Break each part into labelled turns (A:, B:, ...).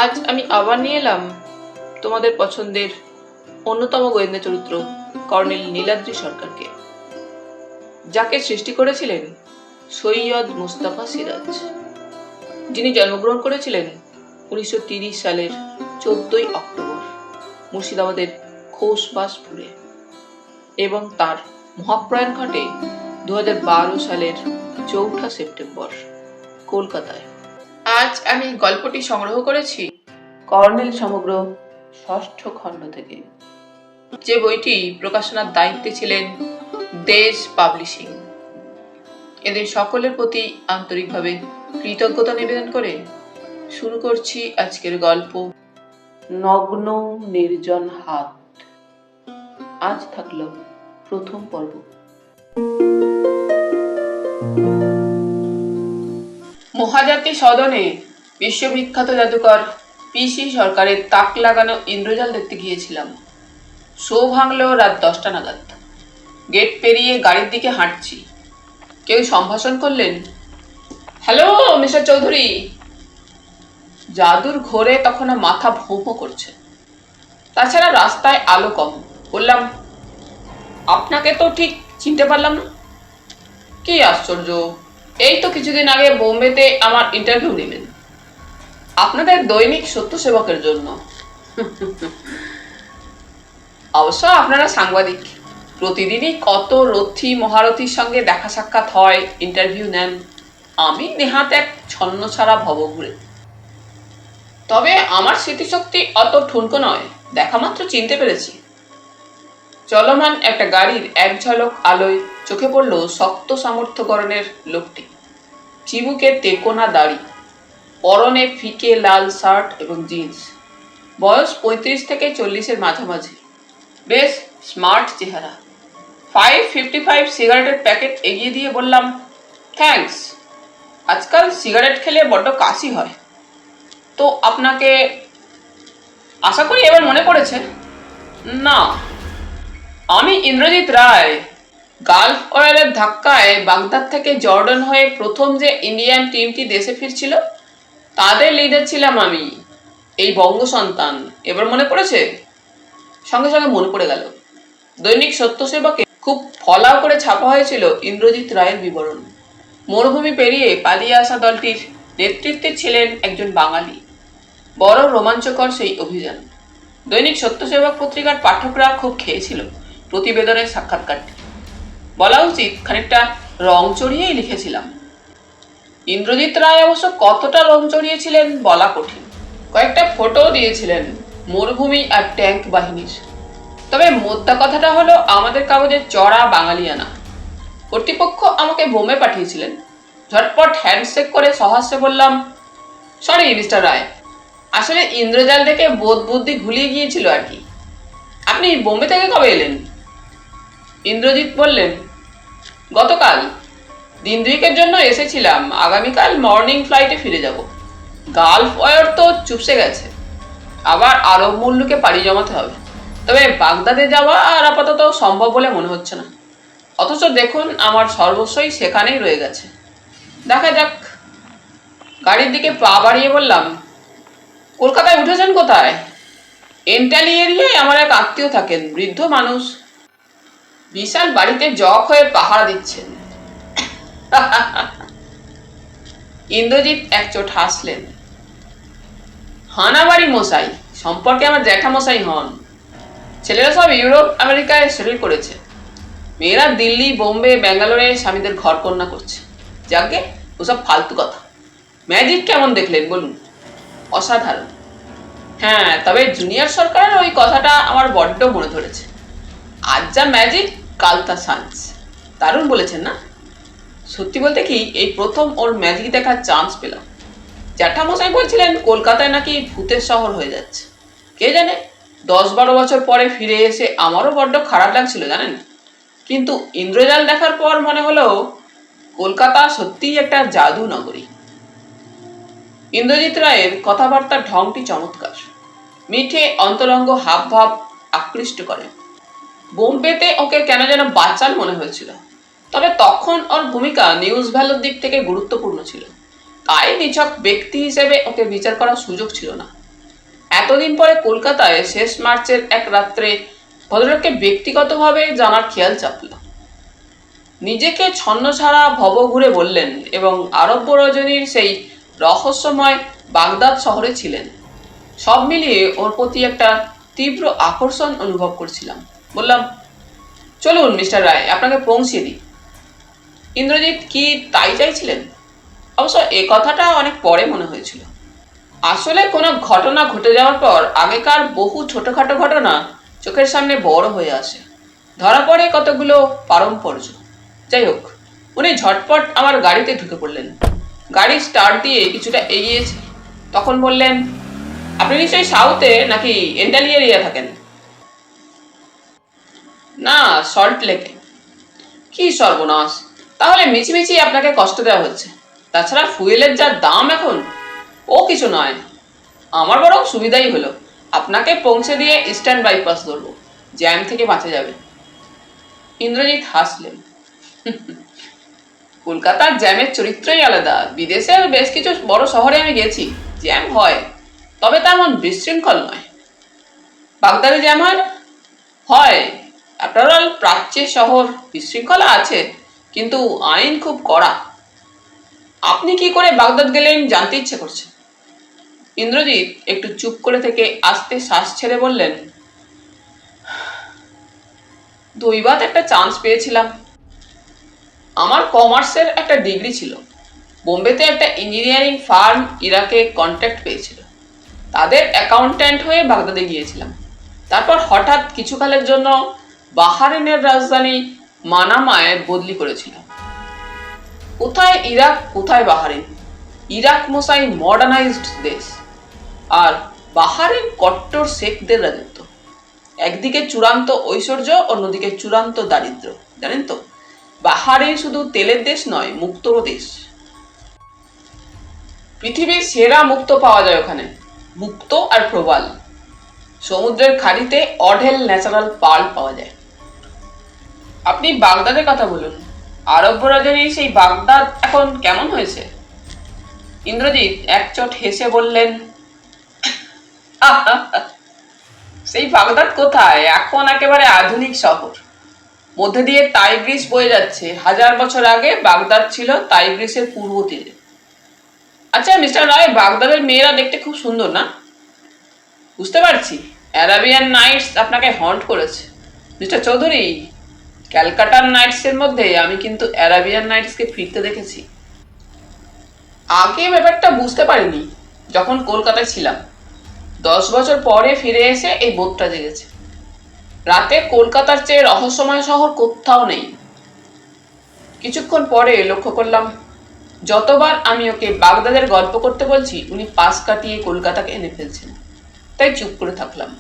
A: আজ আমি আবার নিয়ে এলাম তোমাদের পছন্দের অন্যতম গোয়েন্দা চরিত্র কর্নেল নীলাদ্রি সরকারকে, যাকে সৃষ্টি করেছিলেন সৈয়দ মুস্তাফা সিরাজ, যিনি জন্মগ্রহণ করেছিলেন 1930 সালের 14ই অক্টোবর মুর্শিদাবাদের খোসবাসপুরে এবং তার মহাপ্রয়াণ ঘটে 2012 সালের 4 সেপ্টেম্বর কলকাতায়। আজ আমি গল্পটি সংগ্রহ করেছি কর্নেল সমগ্র ষষ্ঠ খণ্ড থেকে, যে বইটি প্রকাশনার দায়িত্বে ছিলেন দেশ পাবলিশিং। এদের সকলের প্রতি আন্তরিকভাবে কৃতজ্ঞতা নিবেদন করে শুরু করছি আজকের গল্প নগ্ন নির্জন হাত। আজ থাকলো প্রথম পর্ব। মহাজাতি সদনে বিশ্ববিখ্যাত জাদুকর পিসি সরকারের তাক লাগানো ইন্দ্রজাল দেখতে গিয়েছিলাম। শো ভাঙলো রাত 10টা নাগাদ। গেট পেরিয়ে গাড়ির দিকে হাঁটছি। কেউ সম্ভাষণ করলেন, হ্যালো মিস্টার চৌধুরী। জাদুর ঘোরে তখনও মাথা ভোঁ ভোঁ করছে, তাছাড়া রাস্তায় আলো কম। বললাম, আপনাকে তো ঠিক চিনতে পারলাম না। কি আশ্চর্য, এই তো কিছুদিন আগে বোম্বেতে আমার ইন্টারভিউ নিলেন আপনাদের দৈনিক সত্য সেবকের জন্য। অবশ্য আপনারা সাংবাদিক, প্রতিদিনই কত রথী মহারথীর সঙ্গে দেখা সাক্ষাৎ হয়, ইন্টারভিউ নেন। আমি নেহাত এক ছন্ন ছাড়া ভবঘুরে। তবে আমার স্মৃতিশক্তি অত ঠুনকো নয়, দেখা মাত্র চিনতে পেরেছি। চলমান একটা গাড়ির এক ঝলক আলোয় চোখে পড়ল শক্ত সামর্থ্যকরণের লোকটি। চিবুকে তেকোনা দাড়ি, পরনে ফিকে লাল শার্ট এবং জিন্স। বয়স 35 থেকে 40-এর মাঝামাঝি। বেশ স্মার্ট চেহারা। 555 সিগারেটের প্যাকেট এগিয়ে দিয়ে বললাম, থ্যাঙ্কস। আজকাল সিগারেট খেলে বড্ড কাশি হয়। তো আপনাকে আশা করি এবার মনে পড়েছে। না, আমি ইন্দ্রজিৎ রায়। গালফ অয়েলের ধাক্কায় বাগদাদ থেকে জর্ডান হয়ে প্রথম যে ইন্ডিয়ান টিমটি দেশে ফিরছিল, তাদের লিডার ছিলাম আমি। এই বঙ্গ সন্তান। এবার মনে পড়েছে? সঙ্গে সঙ্গে মনে পড়ে গেল। দৈনিক সত্য সেবকে খুব ফলাও করে ছাপা হয়েছিল ইন্দ্রজিৎ রায়ের বিবরণ। মরুভূমি পেরিয়ে পালিয়ে আসা দলটির নেতৃত্বে ছিলেন একজন বাঙালি। বড় রোমাঞ্চকর সেই অভিযান। দৈনিক সত্য সেবক পত্রিকার পাঠকরা খুব খেয়েছিল প্রতিবেদনের সাক্ষাৎকারটি। বলা উচিত খানিকটা রং চড়িয়েই লিখেছিলাম। ইন্দ্রজিৎ রায় অবশ্য কতটা রং চড়িয়েছিলেন বলা কঠিন। কয়েকটা ফটো দিয়েছিলেন মরুভূমি আর ট্যাঙ্ক বাহিনীর। তবে মোদ্দা কথাটা হলো আমাদের কাগজে চড়া বাঙালিয়ানা। কর্তৃপক্ষ আমাকে বোম্বে পাঠিয়েছিলেন। ঝটপট হ্যান্ডশেক করে সহাস্যে বললাম, সরি মিস্টার রায়, আসলে ইন্দ্রজাল দেখে বোধ বুদ্ধি ঘুলিয়ে গিয়েছিল আর কি। আপনি বোম্বে থেকে কবে এলেন? ইন্দ্রজিৎ বললেন, গতকাল। দিন দুয়েকের জন্য এসেছিলাম, আগামীকাল মর্নিং ফ্লাইটে ফিরে যাব। গালফ ওয়ার তো চুপসে গেছে, আবার আরব মুল্লুকে পাড়ি জমাতে হবে। তবে বাগদাদে যাওয়া আর আপাতত সম্ভব বলে মনে হচ্ছে না। অথচ দেখুন আমার সর্বস্বই সেখানেই রয়ে গেছে। দেখা যাক। গাড়ির দিকে পা বাড়িয়ে বললাম, কলকাতায় উঠেছেন কোথায়? এন্টালি এরিয়ায় আমার এক আত্মীয় থাকেন, বৃদ্ধ মানুষ। বিশাল বাড়িতে জক হয়ে পাহারা দিচ্ছেন। ইন্দ্রজিৎ একচোট হাসলেন। হানাবাড়ি মশাই, সম্পর্কে আমার জ্যাঠামশাই হন। ছেলেরা সব ইউরোপ আমেরিকায় সেটেল করেছে। মেয়েরা দিল্লি, বোম্বে, ব্যাঙ্গালোরে স্বামীদের ঘর কন্যা করছে। যাকে ওসব ফালতু কথা। ম্যাজিক কেমন দেখলেন বলুন? অসাধারণ। হ্যাঁ, তবে জুনিয়র সরকারের ওই কথাটা আমার বড্ড মনে ধরেছে। আজ যা ম্যাজিক, কাল তা সায়েন্স। দারুণ বলেছেন না? সত্যি বলতে কি, এই প্রথম ওর ম্যাজিক দেখার চান্স পেলাম। জ্যাঠামশাই বলছিলেন কলকাতায় নাকি ভূতের শহর হয়ে যাচ্ছে। কে জানে, 10-12 বছর পরে ফিরে এসে আমারও বড্ড খারাপ লাগছিল জানেন। কিন্তু ইন্দ্রজাল দেখার পর মনে হলো কলকাতা সত্যিই একটা জাদু নগরী। ইন্দ্রজিৎ রায়ের কথাবার্তার ঢংটি চমৎকার। মিঠে অন্তরঙ্গ হাবভাব আকৃষ্ট করে। বোম্বেতে ওকে কেন যেন বাচাল মনে হয়েছিল। তবে তখন ওর ভূমিকা নিউজ ভ্যালুর দিক থেকে গুরুত্বপূর্ণ ছিল। তাই নিছক ব্যক্তি হিসেবে ওকে বিচার করার সুযোগ ছিল না। এতদিন পরে কলকাতায় শেষ মার্চের এক রাত্রে ভদ্রলোককে ব্যক্তিগতভাবে জানার খেয়াল চাপল। নিজেকে ছন্নছাড়া ভব ঘুরে বললেন এবং আরব্য রজনীর সেই রহস্যময় বাগদাদ শহরে ছিলেন। সব মিলিয়ে ওর প্রতি একটা তীব্র আকর্ষণ অনুভব করছিলাম। বললাম, চলুন মিস্টার রায়, আপনাকে পৌঁছে দিই। ইন্দ্রজিৎ কি তাই চাইছিলেন? অবশ্য এ কথাটা অনেক পরে মনে হয়েছিল। আসলে কোনো ঘটনা ঘটে যাওয়ার পর আগেকার বহু ছোটখাটো ঘটনা চোখের সামনে বড় হয়ে আসে, ধরা পড়ে কতগুলো পারম্পর্য। যাই হোক, উনি ঝটপট আমার গাড়িতে ঢুকে পড়লেন। গাড়ি স্টার্ট দিয়ে কিছুটা এগিয়েছে, তখন বললেন, আপনি নিশ্চয়ই সাউথে নাকি এন্টালি এরিয়া থাকেন? না, সল্ট লেকে। কি সর্বনাশ, তাহলে মিছিমিছি আপনাকে কষ্ট দেওয়া হচ্ছে। তাছাড়া ফুয়েলের যা দাম এখন, ও কিছু নয়। আমার বরং সুবিধাই হলো, আপনাকে পৌঁছে দিয়ে ইস্টার্ন বাইপাস ধরবো, জ্যাম থেকে বাঁচা যাবে। ইন্দ্রজিৎ হাসলেন। কলকাতার জ্যামের চরিত্রই আলাদা। বিদেশের বেশ কিছু বড় শহরে আমি গেছি, জ্যাম হয়, তবে তেমন বিশৃঙ্খল নয়। বাগদাদে জ্যাম হয় না? হয়। আফটার অল প্রাচ্যের শহর, বিশৃঙ্খলা আছে, কিন্তু আইন খুব কড়া। আপনি কি করে বাগদাদ গেলেন জানতে ইচ্ছে করছে। ইন্দ্রজিৎ একটু চুপ করে থেকে আস্তে শ্বাস ছেড়ে বললেন, দৈবাত একটা চান্স পেয়েছিলাম। আমার কমার্সের একটা ডিগ্রি ছিল। বোম্বেতে একটা ইঞ্জিনিয়ারিং ফার্ম ইরাকে কন্ট্যাক্ট পেয়েছিল। তাদের অ্যাকাউন্ট্যান্ট হয়ে বাগদাদে গিয়েছিলাম। তারপর হঠাৎ কিছুকালের জন্য বাহারিনের রাজধানী মানামায় বদলি করেছিল। কোথায় ইরাক, কোথায় বাহারিন। ইরাক মশাই মডার্নাইজড দেশ, আর বাহারিন কট্টর শেখদের রাজত্ব। একদিকে চূড়ান্ত ঐশ্বর্য, অন্যদিকে চূড়ান্ত দারিদ্র। জানেন তো, বাহারিন শুধু তেলের দেশ নয়, মুক্তর দেশ। পৃথিবীর সেরা মুক্ত পাওয়া যায় ওখানে, মুক্ত আর প্রবাল। সমুদ্রের খাড়িতে অঢেল ন্যাচারাল পার্ল পাওয়া যায়। আপনি বাগদাদের কথা বলুন, আরব্য রাজধানী সেই বাগদাদ এখন কেমন হয়েছে? ইন্দ্রজিৎ একচোট হেসে বললেন, সেই বাগদাদ কোথায়, এখন একেবারে আধুনিক শহর। মধ্যে দিয়ে টাইগ্রিস বয়ে যাচ্ছে। 1000 বছর আগে বাগদাদ ছিল টাইগ্রিসের পূর্ব তীরে। আচ্ছা মিস্টার রায়, বাগদাদের মেয়েরা দেখতে খুব সুন্দর না? বুঝতে পারছি, অ্যারাবিয়ান নাইটস আপনাকে হন্ট করেছে। মিস্টার চৌধুরী, ক্যালকাটার নাইটসের মধ্যে আমি কিন্তু অ্যারাবিয়ান নাইটসকে ফিরতে দেখেছি। আগে ব্যাপারটা বুঝতে পারিনি যখন কলকাতায় ছিলাম। 10 বছর পরে ফিরে এসে এই বোধটা জেগেছে। রাতে কলকাতার চেয়ে রহস্যময় শহর কোথাও নেই। কিছুক্ষণ পরে লক্ষ্য করলাম, যতবার আমি ওকে বাগদাদের গল্প করতে বলছি, উনি পাশ কাটিয়ে কলকাতাকে এনে ফেলছেন। তাই চুপ করে থাকলাম।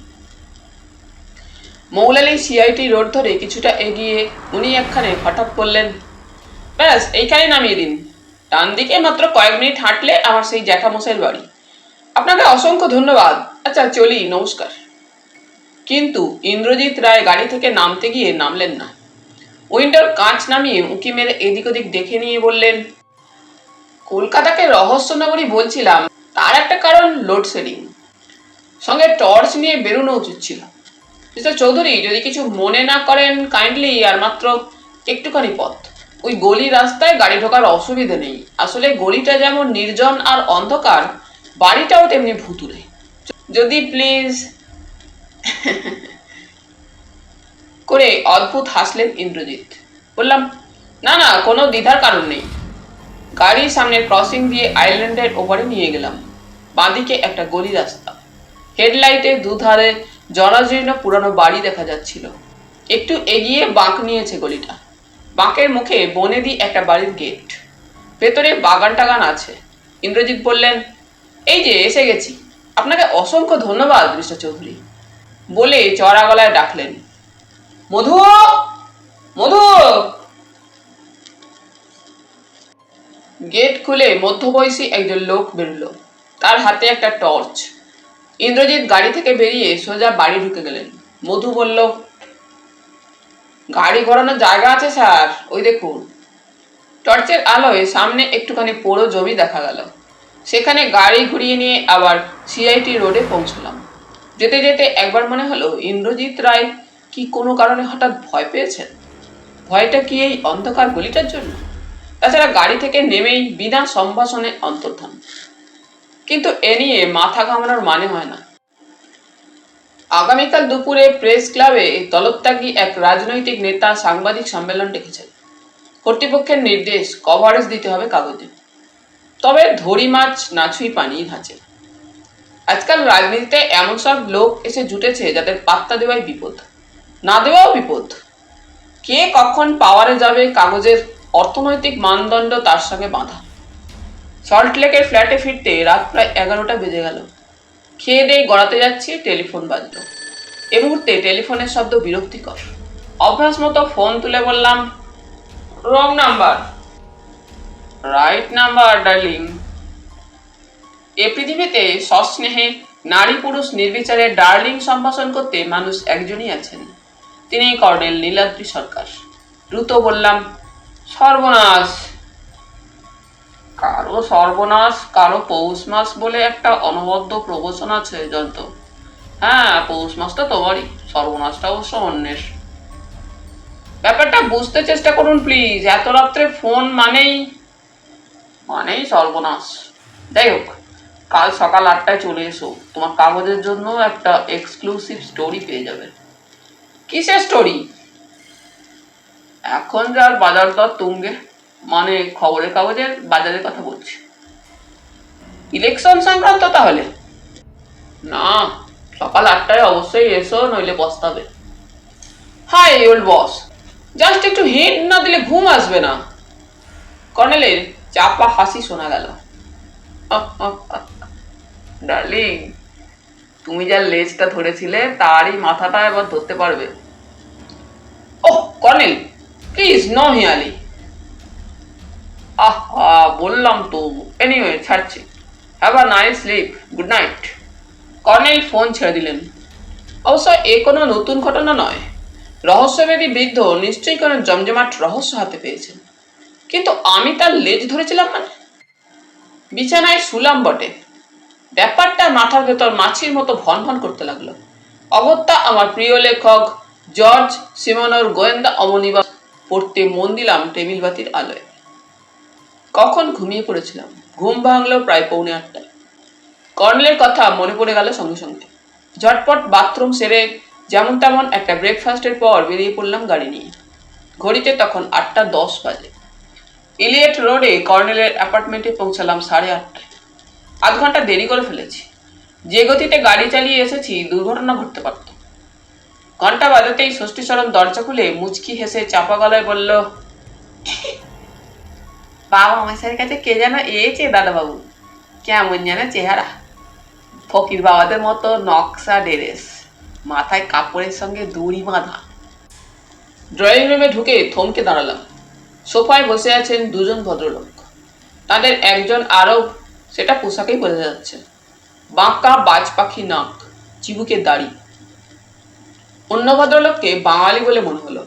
A: মৌলালি সিআইটি রোড ধরে কিছুটা এগিয়ে উনি একখানে হঠাৎ বললেন, ব্যাস এইখানে নামিয়ে দিন। ডান দিকে মাত্র কয়েক মিনিট হাঁটলে আমার সেই জ্যাঠামশাইয়ের বাড়ি। আপনাকে অসংখ্য ধন্যবাদ। আচ্ছা চলি, নমস্কার। কিন্তু ইন্দ্রজিৎ রায় গাড়ি থেকে নামতে গিয়ে নামলেন না। উইন্ডোর কাঁচ নামিয়ে উঁকি মেরে এদিক ওদিক দেখে নিয়ে বললেন, কলকাতাকে রহস্য নগরী বলছিলাম, তার একটা কারণ লোডশেডিং। সঙ্গে টর্চ নিয়ে বেরোনো উচিত ছিল। মিস্টার চৌধুরী, যদি কিছু মনে না করেন কাইন্ডলি, আর মাত্র একটুখানি পথ। ওই গলি রাস্তায় গাড়ি ঢোকার অসুবিধে নেই। আসলে গলিটা যেমন নির্জন আর অন্ধকার, বাড়িটাও তেমনি ভুতুরে। যদি প্লিজ করে অদ্ভুত হাসলেন ইন্দ্রজিৎ। বললাম, না না, কোনো দ্বিধার কারণ নেই। গাড়ির সামনের ক্রসিং দিয়ে আইল্যান্ডের ওপারে নিয়ে গেলাম। বাঁদিকে একটা গলি রাস্তা। হেডলাইটে দুধারে জরাজীর্ণ পুরানো বাড়ি দেখা যাচ্ছিল। একটু এগিয়ে বাঁক নিয়েছে গলিটা। বাঁকের মুখে বনেদি একটা বাড়ির গেট। ভেতরে বাগান টাগান আছে। ইন্দ্রজিৎ বললেন, এই যে এসে গেছি। আপনাকে অসংখ্য ধন্যবাদ মিস্টার চৌধুরী, বলে চড়া গলায় ডাকলেন, মধু, মধু। গেট খুলে মধ্যবয়সী একজন লোক বেরোলো। তার হাতে একটা টর্চ। ইন্দ্রজিৎ গাড়ি থেকে বেরিয়ে সোজা বাড়ি ঢুকে গেলেন। মধু বলল, গাড়ি ঘোরানোর জায়গা আছে স্যার, ওই দেখুন। টর্চের আলোয় সামনে একটুখানি পোড়ো জমি দেখা গেল। সেখানে গাড়ি ঘুরিয়ে নিয়ে আবার সিআইটি রোডে পৌঁছলাম। যেতে যেতে একবার মনে হলো ইন্দ্রজিৎ রায় কি কোনো কারণে হঠাৎ ভয় পেয়েছেন। ভয়টা কি এই অন্ধকার গলিটার জন্য? তাছাড়া গাড়ি থেকে নেমেই বিনা সম্ভাষণে অন্তর্ধান। কিন্তু এ নিয়ে মাথা ঘামানোর মানে হয় না। আগামীকাল দুপুরে প্রেস ক্লাবে দলত্যাগী এক রাজনৈতিক নেতা সাংবাদিক সম্মেলন ডেকেছেন। কর্তৃপক্ষের নির্দেশ কভারেজ দিতে হবে কাগজে। তবে ধরি মাছ না ছুঁই পানি ধাঁচে। আজকাল রাজনীতিতে এমন সব লোক এসে জুটেছে যাদের পাত্তা দেওয়াই বিপদ, না দেওয়াও বিপদ। কে কখন পাওয়ারে যাবে কাগজের অর্থনৈতিক মানদণ্ড তার সঙ্গে বাঁধা। সল্টলেকের ফ্ল্যাটে ফিরতে রাত প্রায় 11টা বেজে গেল। খেয়ে দিয়ে গড়াতে যাচ্ছি, টেলিফোন বাজলো। এ মুহূর্তে টেলিফোনের শব্দ বিরক্তিকর। অভ্যাস মতো ফোন তুলে বললাম, wrong number. Right number darling. এ পৃথিবীতে সস্নেহে নারী পুরুষ নির্বিচারে ডার্লিং সম্ভাষণ করতে মানুষ একজনই আছেন, তিনি কর্নেল নীলাদ্রি সরকার। দ্রুত বললাম, সর্বনাশ। কারো সর্বনাশ কারো পৌষ মাস বলে একটা অনবদ্য প্রবচন আছে জয়ন্ত। হ্যাঁ, পৌষ মাসটা তোমারই, সর্বনাশটা অবশ্য অন্যের। ব্যাপারটা বুঝতে চেষ্টা করুন প্লিজ। এত রাত্রে ফোন মানেই সর্বনাশ। যাই হোক, কাল সকাল 8টায় চলে এসো। তোমার কাগজের জন্য একটা এক্সক্লুসিভ স্টোরি পেয়ে যাবে। কিসের স্টোরি? এখন যার বাজার দর তুঙ্গে, মানে খবরের কাগজের বাজারের কথা বলছি। ইলেকশন সংক্রান্ত তাহলে? না, সকাল 8টায় অবশ্যই এসো, নইলে পস্তাবে। হাই ওল্ড বস, জাস্ট একটু হিন্ট না দিলে ঘুম আসবে না। কর্নেলের চাপা হাসি শোনা গেল। ডার্লিং, তুমি যার লেজটা ধরেছিলে তারই মাথাটা এবার ধরতে পারবে। ওহ কর্নেল, প্লিজ নো হিয়ালি। বললাম তো। এনিওয়ে, ছাড়ছি। Have a nice sleep, good night. Colonel phone ছেড়ে দিলেন। অবশ্য এ কোনো নতুন ঘটনা নয়। রহস্যভেদী বৃদ্ধ নিশ্চয়ই কোনো জমজমাট রহস্য হাতে পেয়েছেন। কিন্তু আমি তার লেজ ধরেছিলাম মানে? বিছানায় শুলাম বটে, ব্যাপারটা মাথার ভেতর মাছির মতো ভন ভন করতে লাগলো। অগত্যা আমার প্রিয় লেখক জর্জ সিমনোর গোয়েন্দা অমনিবাস পড়তে মন দিলাম টেবিল বাতির আলোয়। কখন ঘুমিয়ে পড়েছিলাম। ঘুম ভাঙলো প্রায় 7:45টায়। কর্নেলের কথা মনে পড়ে গেল সঙ্গে সঙ্গে। ঝটপট বাথরুম সেরে যেমন তেমন একটা ব্রেকফাস্টের পর বেরিয়ে পড়লাম গাড়ি নিয়ে। ঘড়িতে তখন 8:10 বাজে। ইলিয়েট রোডে কর্নেলের অ্যাপার্টমেন্টে পৌঁছালাম 8:30টায়। আধ ঘন্টা দেরি করে ফেলেছি। যে গতিতে গাড়ি চালিয়ে এসেছি, দুর্ঘটনা ঘটতে পারত। ঘন্টা বাজাতেই ষষ্ঠীচরণ দরজা খুলে মুচকি হেসে চাপা গলায় বলল, বাবা মশাইয়ের কাছে কে যেন এসে দাদাবাবু, কেমন যেন চেহারা, ফকির বাবাদের মতো নকশা ড্রেস, মাথায় কাপড়ের সঙ্গে দড়ি বাঁধা। ড্রয়িং রুমে ঢুকে থমকে দাঁড়ালাম। সোফায় বসে আছেন দুজন ভদ্রলোক। তাদের একজন আরব, সেটা পোশাকেই বোঝা যাচ্ছে। বাঁকা বাজ পাখি নাক, চিবুকের দাড়ি। অন্য ভদ্রলোককে বাঙালি বলে মনে হলো।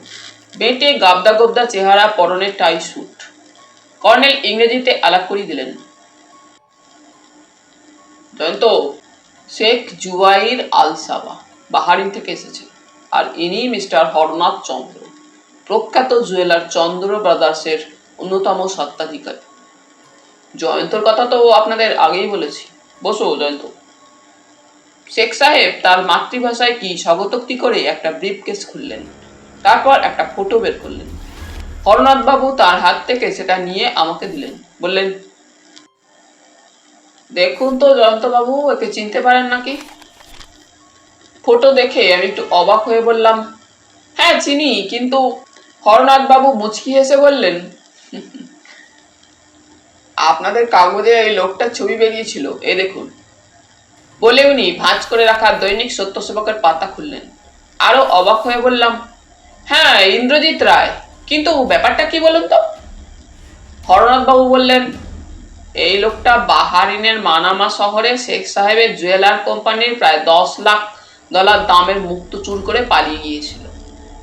A: বেঁটে গাবদা গোবদা চেহারা, পরনের টাই স্যুট। কর্নেল ইংরেজিতে আলাপ করিয়ে দিলেন, জয়ন্ত, শেখ জুবাইর আল সাবা বাহারিন থেকে এসেছেন। আর ইনি মিস্টার হরনাথ চন্দ্র, প্রখ্যাত জুয়েলার চন্দ্র ব্রাদার্সের অন্যতম স্বত্বাধিকারী। জয়ন্তর কথা তো আপনাদের আগেই বলেছি। বসো জয়ন্ত। শেখ সাহেব তার মাতৃভাষায় কি স্বগতোক্তি করে একটা ব্রিফকেস খুললেন। তারপর একটা ফটো বের করলেন। হরনাথ বাবু তার হাত থেকে সেটা নিয়ে আমাকে দিলেন। বললেন, দেখুন তো জয়ন্ত বাবু, একে চিনতে পারেন নাকি? ফটো দেখে আমি একটু অবাক হয়ে বললাম, হ্যাঁ চিনি, কিন্তু। হরনাথ বাবু মুচকি হেসে বললেন, আপনাদের কাগজে এই লোকটার ছবি বেরিয়েছিল, এ দেখুন। বলে উনি ভাঁজ করে রাখা দৈনিক সত্য সেবকের পাতা খুললেন। আরো অবাক হয়ে বললাম, হ্যাঁ ইন্দ্রজিৎ রায়, কিন্তু ব্যাপারটা কি বলুন তো? হরনাথ বাবু বললেন, এই লোকটা বাহারিনের মানামা শহরে শেখ সাহেবের জুয়েলার কোম্পানির প্রায় $10 লাখ দামের মুক্ত চুর করে পালিয়ে গিয়েছিল।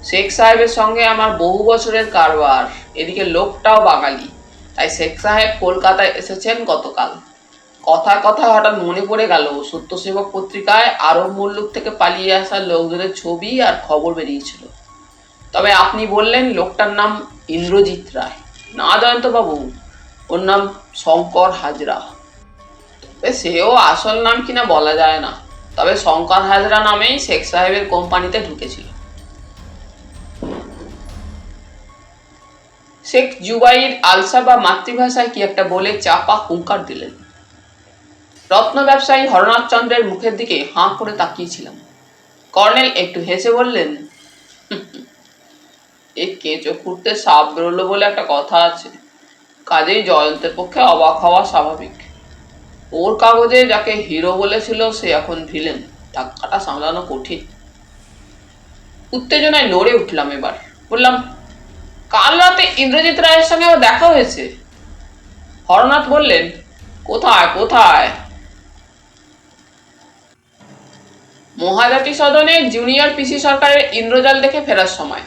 A: শেখ সাহেবের সঙ্গে আমার বহু বছরের কারবার। এদিকে লোকটাও বাঙালি, তাই শেখ সাহেব কলকাতায় এসেছেন গতকাল। কথায় কথায় হঠাৎ মনে পড়ে গেল সত্যসেবক পত্রিকায় আরব মুল্লুক থেকে পালিয়ে আসা লোকজনের ছবি আর খবর বেরিয়েছিল। তবে আপনি বললেন লোকটার নাম ইন্দ্রজিৎ রায়। না জয়ন্তবাবু, ওর নাম শঙ্কর হাজরা। সেও আসল নাম কিনা বলা যায় না, তবে শঙ্কর হাজরা নামেই শেখ সাহেবের কোম্পানিতে ঢুকেছিল। শেখ জুবাইর আলসা বা মাতৃভাষায় কি একটা বলে চাপা হুঙ্কার দিলেন। রত্ন ব্যবসায়ী হরনাথ চন্দ্রের মুখের দিকে হাঁ করে তাকিয়েছিলাম। কর্নেল একটু হেসে বললেন, এই কেঁচো খুঁড়তে সাপ বেরোলো বলে একটা কথা আছে, কাজেই জয়ন্তের পক্ষে অবাক হওয়া স্বাভাবিক। ওর কাগজে যাকে হিরো বলেছিল সে এখন ভিলেন, ধাক্কাটা সামলানো কঠিন। উত্তেজনায় নড়ে উঠলাম। এবার বললাম, কাল রাতে ইন্দ্রজিৎ রায়ের সঙ্গে আমার দেখা হয়েছে। হরনাথ বললেন, কোথায় কোথায়? মহাজাতি সদনে জুনিয়র পিসি সরকারের ইন্দ্রজাল দেখে ফেরার সময়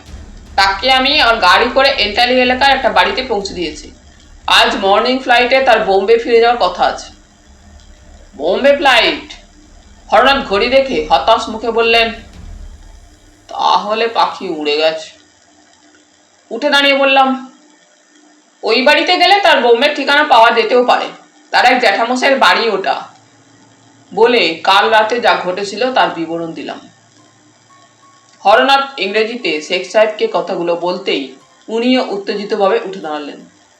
A: তাকে আমি আর গাড়ি করে এন্টালি এলাকার একটা বাড়িতে পৌঁছে দিয়েছি। আজ মর্নিং ফ্লাইটে তার বোম্বে ফিরে যাওয়ার কথা আছে। বোম্বে ফ্লাইট? হরনাথ ঘড়ি দেখে হতাশ মুখে বললেন, তাহলে পাখি উড়ে গেছে। উঠে দাঁড়িয়ে বললাম, ওই বাড়িতে গেলে তার বোম্বের ঠিকানা পাওয়া যেতেও পারে, তার এক জ্যাঠামশাইয়ের বাড়ি ওটা। বলে কাল রাতে যা ঘটেছিল তার বিবরণ দিলাম। হরনাথ ইংরেজিতে শেখ সাহেবকে কথাগুলো বলতেই উনিও উত্তেজিতভাবে উঠে দাঁড়ালেন,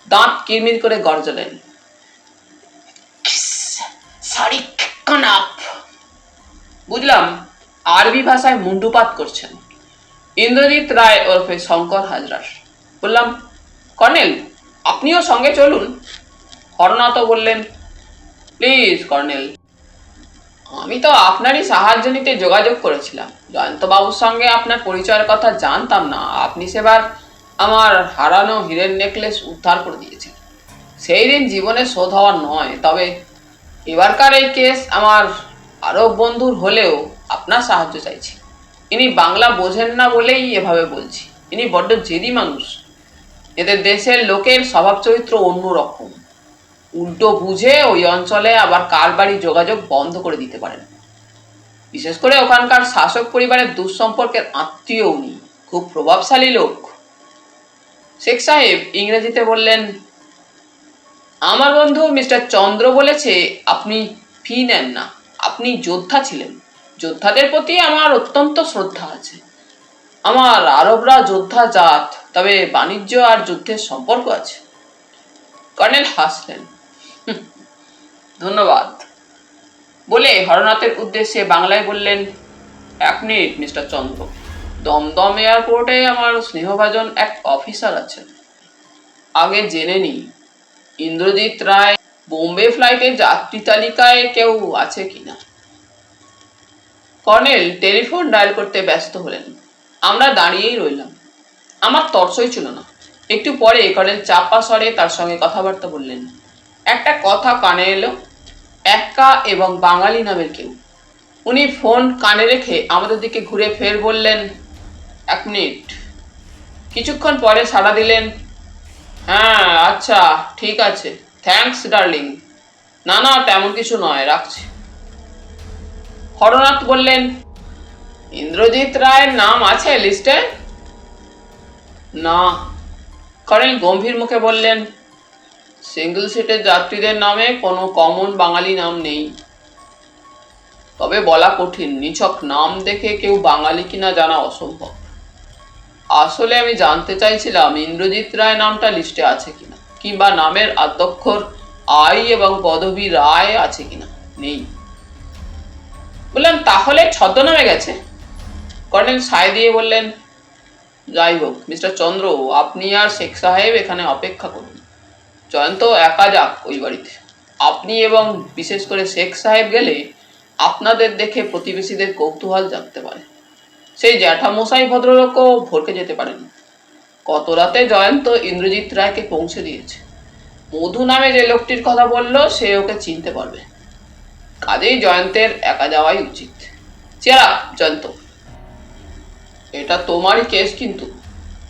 A: দাঁত কিরমির করে গর্জলেন, বুঝলাম আরবি ভাষায় মুন্ডুপাত করছেন। ইন্দ্রজিৎ রায় ওরফে শঙ্কর হাজরা। বললাম, কর্নেল আপনিও সঙ্গে চলুন। হরনাথও বললেন, প্লিজ কর্নেল, আমি তো আপনারই সাহায্য নিতে যোগাযোগ করেছিলাম। জয়ন্তবাবুর সঙ্গে আপনার পরিচয়ের কথা জানতাম না। আপনি সেবার আমার হারানো হীরের নেকলেস উদ্ধার করে দিয়েছেন। সেই দিন জীবনে শোধ হওয়ার নয়, তবে এবারকার এই কেস আমার আরব বন্ধুর হলেও আপনার সাহায্য চাইছি। ইনি বাংলা বোঝেন না বলেই এভাবে বলছি। ইনি বড্ড জেদি মানুষ। এদের দেশের লোকের স্বভাব চরিত্র অন্যরকম। উল্টো বুঝে ওই অঞ্চলে আবার কার বাড়ি যোগাযোগ বন্ধ করে দিতে পারেন। বিশেষ করে ওখানকার শাসক পরিবারের দুঃসম্পর্কের আত্মীয় উনি, খুব প্রভাবশালী লোক। শেখ সাহেব ইংরেজিতে বললেন, আমার বন্ধু মিস্টার চন্দ্র বলেছে আপনি ফি নেন না, আপনি যোদ্ধা ছিলেন। যোদ্ধাদের প্রতি আমার অত্যন্ত শ্রদ্ধা আছে। আমার আরবরা যোদ্ধা জাত, তবে বাণিজ্য আর যুদ্ধের সম্পর্ক আছে। কর্নেল হাসলেন, ধন্যবাদ বলে হরনাথের উদ্দেশ্যে বাংলায় বললেন, এক মিনিট মিস্টার চন্দ্র, দমদম এয়ারপোর্টে আমার স্নেহভাজন এক অফিসার আছেন, আগে জেনে নি ইন্দ্রজিৎ রায় বোম্বে ফ্লাইটে যাত্রী তালিকায় কেউ আছে কিনা। কর্নেল টেলিফোন ডায়াল করতে ব্যস্ত হলেন। আমরা দাঁড়িয়েই রইলাম। আমার তর্সই ছিল না। একটু পরে কর্নেল চাপা স্বরে তার সঙ্গে কথাবার্তা বললেন। একটা কথা কানে এলো, এক্কা এবং বাঙালি নামের কেউ। উনি ফোন কানে রেখে আমাদের দিকে ঘুরে ফের বললেন, এক মিনিট। কিছুক্ষণ পরে সাড়া দিলেন, হ্যাঁ আচ্ছা ঠিক আছে, থ্যাঙ্কস ডার্লিং, না না তেমন কিছু নয়, রাখছি। হরনাথ বললেন, ইন্দ্রজিৎ রায়ের নাম আছে লিস্টে? না। কর্নেল গম্ভীর মুখে বললেন, সিঙ্গল সিটের যাত্রীদের নামে কোনো কমন বাঙালি নাম নেই। তবে বলা কঠিন, নিছক নাম দেখে কেউ বাঙালি কিনা জানা অসম্ভব। আসলে আমি জানতে চাইছিলাম ইন্দ্রজিৎ রায় নামটা লিস্টে আছে কিনা, কিংবা নামের আদ্যক্ষর আই এবং পদবী রায় আছে কিনা। নেই। বললাম, তাহলে ছদ্মনামে গেছে? কর্নেল সায় দিয়ে বললেন, যাই হোক মিস্টার চন্দ্র, আপনি আর শেখ সাহেব এখানে অপেক্ষা করুন। জয়ন্ত একা যাক ওই বাড়িতে। আপনি এবং বিশেষ করে শেখ সাহেব গেলে আপনাদের দেখে প্রতিবেশীদের কৌতূহল জাগতে পারে। সেই জ্যাঠামশাই ভদ্রলোকও ভরকে যেতে পারেন। কত রাতে জয়ন্ত ইন্দ্রজিৎ রায়কে পৌঁছে দিয়েছে। মধু নামে যে লোকটির কথা বলল সে ওকে চিনতে পারবে। কাজেই জয়ন্তের একা যাওয়াই উচিত। চেরা জয়ন্ত, এটা তোমারই কেস, কিন্তু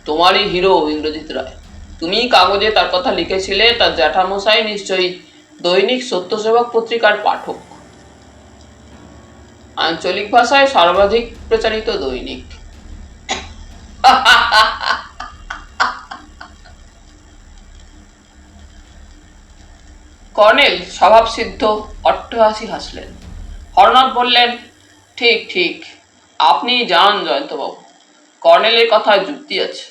A: তোমারই হিরো ইন্দ্রজিৎ রায়। তুমি কাগজে তার কথা লিখেছিলে, তার জ্যাঠামশাই নিশ্চয়ই দৈনিক সত্যসেবক পত্রিকার পাঠক, আঞ্চলিক ভাষায় সর্বাধিক প্রচারিত দৈনিক। কর্নেল স্বভাবসিদ্ধ অট্টহাসি হাসলেন। হরনাথ বললেন, ঠিক ঠিক, আপনি যান জয়ন্তবাবু, কর্নেলের কথায় যুক্তি আছে,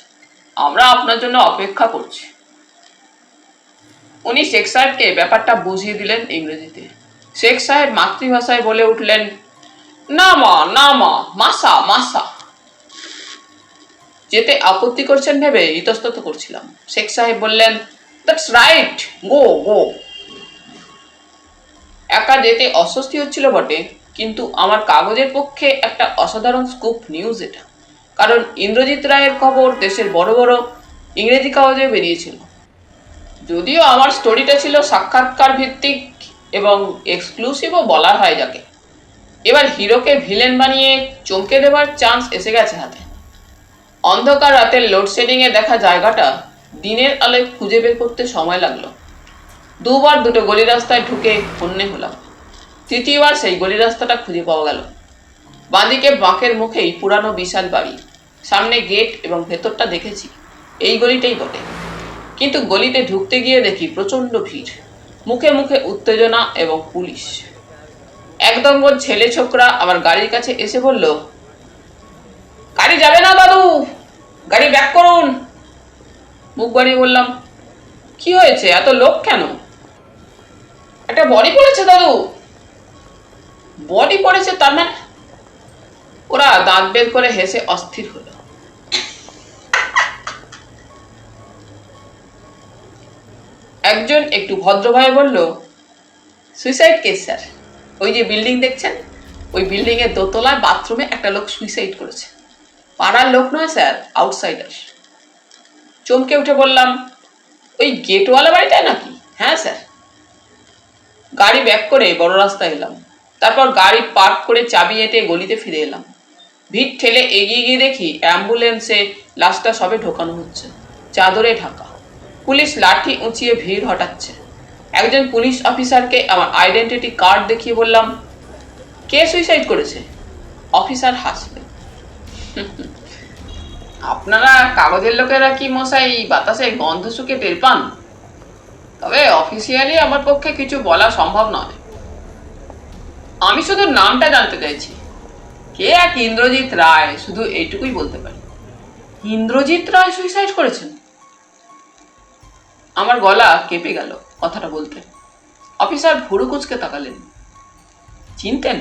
A: আমরা আপনার জন্য অপেক্ষা করছি। উনি শেখ সাহেবকে ব্যাপারটা বুঝিয়ে দিলেন ইংরেজিতে। শেখ সাহেব মাতৃভাষায় বলে উঠলেন, না মা, মাসা মাসা। যেতে আপত্তি করছেন ভেবে ইতস্তত করছিলাম। শেখ সাহেব বললেন, দ্যাটস রাইট, গো গো। একা যেতে অস্বস্তি হচ্ছিল বটে, কিন্তু আমার কাগজের পক্ষে একটা অসাধারণ স্কুপ নিউজ এটা। কারণ ইন্দ্রজিৎ রায়ের খবর দেশের বড় বড় ইংরেজি কাগজে বেরিয়েছিল। যদিও আমার স্টোরিটা ছিল সাক্ষাৎকার ভিত্তিক এবং এক্সক্লুসিভও বলা হয় যাকে। এবার হিরোকে ভিলেন বানিয়ে চমকে দেবার চান্স এসে গেছে হাতে। অন্ধকার রাতের লোডশেডিংয়ে দেখা জায়গাটা দিনের আলোয় খুঁজে বের করতে সময় লাগলো। দুবার দুটো গলি রাস্তায় ঢুকে হন্যে হলাম। তৃতীয়বার সেই গলি রাস্তাটা খুঁজে পাওয়া গেল। বাঁদিকে বাঁকের মুখেই পুরানো বিশাল বাড়ি, সামনে গেট এবং ভেতরটা দেখেছি এই গলিটাই বটে। কিন্তু গলিতে ঢুকতে গিয়ে দেখি প্রচন্ড ভিড়, মুখে মুখে উত্তেজনা এবং পুলিশ। একদম ছেলে ছোকরা আমার গাড়ির কাছে এসে বলল, গাড়ি যাবে না দাদু, গাড়ি ব্যাক করুন। মুখ বাড়িয়ে বললাম, কি হয়েছে, এত লোক কেন? একটা বডি পড়েছে দাদু। বডি পড়েছে তার মানে? ওরা দাঁত বের করে হেসে অস্থির হলো। একজন একটু ভদ্রভাবে বলল, সুইসাইড কেস স্যার। ওই যে বিল্ডিং দেখছেন, ওই বিল্ডিং এর দোতলায় বাথরুমে একটা লোক সুইসাইড করেছে। পাড়ার লোক নয় স্যার, আউটসাইডার। চমকে উঠে বললাম, ওই গেটওয়ালা বাড়িটায় নাকি? হ্যাঁ স্যার। গাড়ি ব্যাক করে বড় রাস্তায় এলাম। তারপর গাড়ি পার্ক করে চাবি এঁটে গলিতে ফিরে এলাম। ভিড় ঠেলে এগিয়ে গিয়ে দেখি অ্যাম্বুলেন্সে লাশটা সবে ঢোকানো হচ্ছে, চাদরে ঢাকা। পুলিশ লাঠি উঁচিয়ে ভিড় হটাচ্ছে। একজন পুলিশ অফিসারকে আমার আইডেন্টিটি কার্ড দেখিয়ে বললাম, কে সুইসাইড করেছে? অফিসার হাসলেন। আপনারা কাগজের লোকেরা কি মশাই বাতাসে গন্ধ শুকে টের পান? তবে অফিসিয়ালি আমার পক্ষে কিছু বলা সম্ভব নয়। আমি শুধু নামটা জানতে চাইছি, কে এক ইন্দ্রজিৎ রায়, শুধু এইটুকুই বলতে পারি। ইন্দ্রজিৎ রায় সুইসাইড করেছেন? আমার গলা কেঁপে গেল কথাটা বলতে। অফিসার ভুরু কুঁচকে তাকালেন। চিনতেন?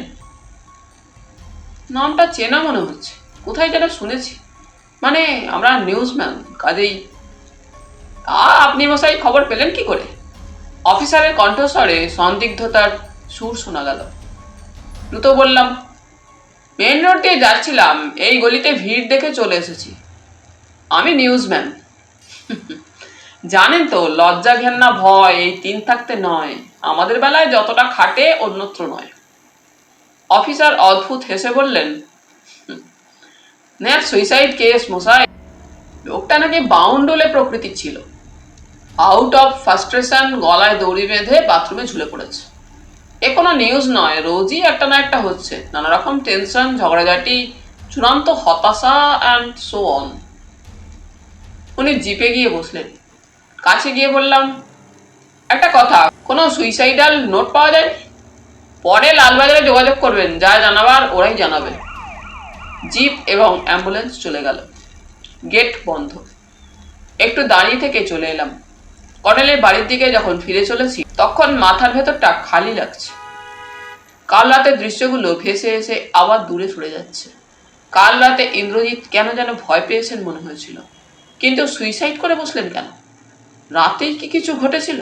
A: নামটা চেনা মনে হচ্ছে, কোথায় যেন শুনেছি। মানে আমরা নিউজম্যান, কাজেই। আপনি মশাই খবর পেলেন কি করে? অফিসারের কণ্ঠস্বরে সন্দিগ্ধতার সুর শোনা গেল। দ্রুত বললাম, মেন রোড দিয়ে যাচ্ছিলাম, এই গলিতে ভিড় দেখে চলে এসেছি। আমি নিউজম্যান। জানেন তো, লজ্জা ঘেন্না ভয় এই তিন থাকতে নয়, আমাদের বেলায় যতটা খাটে অন্যত্র নয়। অফিসার অদ্ভুত হেসে বললেন, নেট সুইসাইড কেস মশাই। লোকটা নাকি বাউন্ডুলে প্রকৃতির ছিল। আউট অফ ফ্রাস্ট্রেশন গলায় দড়ি বেঁধে বাথরুমে ঝুলে পড়েছে। এ কোনো নিউজ নয়, রোজই একটা না একটা হচ্ছে, নানা রকম টেনশন, ঝগড়াঝাটি, চূড়ান্ত হতাশা অ্যান্ড সো অন। উনি জিপে গিয়ে বসলেন। কাছে গিয়ে বললাম, একটা কথা, কোনো সুইসাইডাল নোট পাওয়া যায়? পরে লালবাজারে যোগাযোগ করবেন, যা জানাবার ওরাই জানাবে। জিপ এবং অ্যাম্বুলেন্স চলে গেল। গেট বন্ধ। একটু দাঁড়িয়ে থেকে চলে এলাম। কর্নেলের বাড়ির দিকে যখন ফিরে চলেছি, তখন মাথার ভেতরটা খালি লাগছে। কাল রাতের দৃশ্যগুলো ভেসে এসে আবার দূরে সরে যাচ্ছে। কাল রাতে ইন্দ্রজিৎ কেন যেন ভয় পেয়েছেন মনে হয়েছিল, কিন্তু সুইসাইড করে বসলেন কেন? রাতেই কি কিছু ঘটেছিল?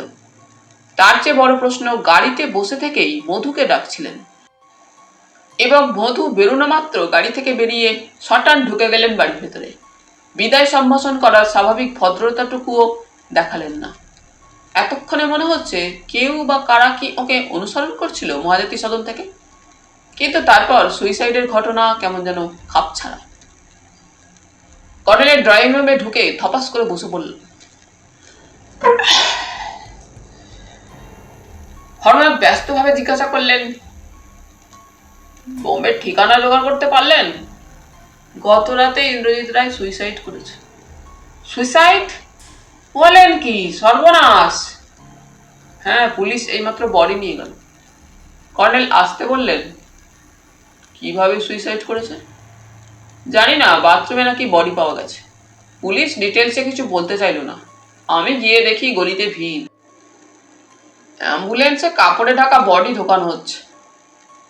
A: তার চেয়ে বড় প্রশ্ন, গাড়িতে বসে থেকেই মধুকে ডাকছিলেন এবং মধু বেরোনো মাত্র গাড়ি থেকে বেরিয়ে সটান ঢুকে গেলেন বাড়ির ভেতরে। বিদায় সম্ভাষণ করার স্বাভাবিক ভদ্রতাটুকুও দেখালেন না। এতক্ষণে মনে হচ্ছে কেউ বা কারা কি ওকে অনুসরণ করছিল মহাজাতি সদন থেকে। কিন্তু তারপর সুইসাইডের ঘটনা কেমন যেন খাপছাড়া। কর্নেলের ড্রয়িং রুমে ঢুকে থপাস করে বসে পড়ল। হরনাথ ব্যস্তভাবে জিজ্ঞাসা করলেন, বোম্বের ঠিকানা জোগাড় করতে পারলেন? গত রাতে ইন্দ্রজিৎ রায় সুইসাইড করেছে। সুইসাইড? বলেন কি, সর্বনাশ! হ্যাঁ, পুলিশ এইমাত্র বডি নিয়ে গেল। কর্নেল আসতে বললেন, কিভাবে সুইসাইড করেছে? জানি না, বাথরুমে নাকি বডি পাওয়া গেছে। পুলিশ ডিটেলসে কিছু বলতে চাইল না। আমি গিয়ে দেখি গলিতে ভিড়, অ্যাম্বুলেন্সে কাপড়ে ঢাকা বডি ঢোকানো হচ্ছে।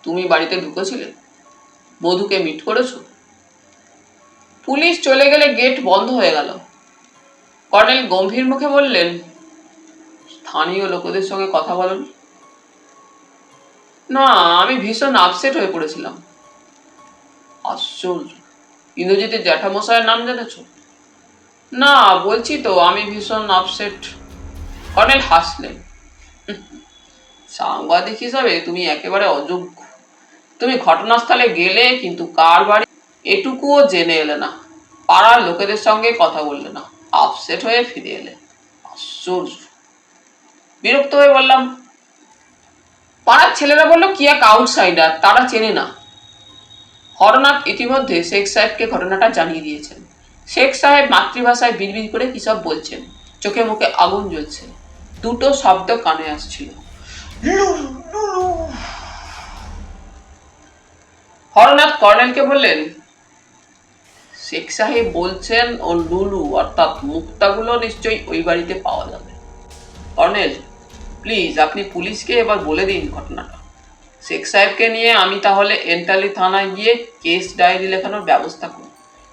A: তুমি বাড়িতে ঢুকেছিলে? মধুকে মিট করেছো? পুলিশ চলে গেলে গেট বন্ধ হয়ে গেল। কর্নেল গম্ভীর মুখে বললেন, স্থানীয় লোকেদের সঙ্গে কথা বলেন? না, আমি ভীষণ আপসেট হয়ে পড়েছিলাম। আশ্চর্য, ইন্দ্রজিতের জ্যাঠামশাইয়ের নাম জেনেছ? না, বলছি তো আমি ভীষণ আপসেট। কর্নেল হাসলেন, সাংবাদিক হিসাবে তুমি একেবারে অযোগ্য। তুমি ঘটনাস্থলে গেলে, কিন্তু কার বাড়ি এটুকুও জেনে এলে না। পাড়ার লোকেদের সঙ্গে কথা বললে না, আপসেট হয়ে ফিরে এলে। আশ্চর্য। বিরক্ত হয়ে বললাম, পাড়ার ছেলেরা বললো কি এক আউটসাইডার, তারা চেনে না। হরনাথ ইতিমধ্যে শেখ সাহেবকে ঘটনাটা জানিয়ে দিয়েছেন। শেখ সাহেব মাতৃভাষায় বিড়বিড় করে কি সব বলছেন, চোখে মুখে আগুন জ্বলছে। দুটো শব্দ কানে আসছিল, হরনাথ কর্নেলকে বললেন, শেখ সাহেব বলছেন ও লুলু অর্থাৎ মুক্তাগুলো নিশ্চয়ই ওই বাড়িতে পাওয়া যাবে। কর্নেল, প্লিজ আপনি পুলিশকে এবার বলে দিন ঘটনাটা। শেখ সাহেবকে নিয়ে আমি তাহলে এন্টালি থানায় গিয়ে কেস ডায়েরি লেখানোর ব্যবস্থা করি।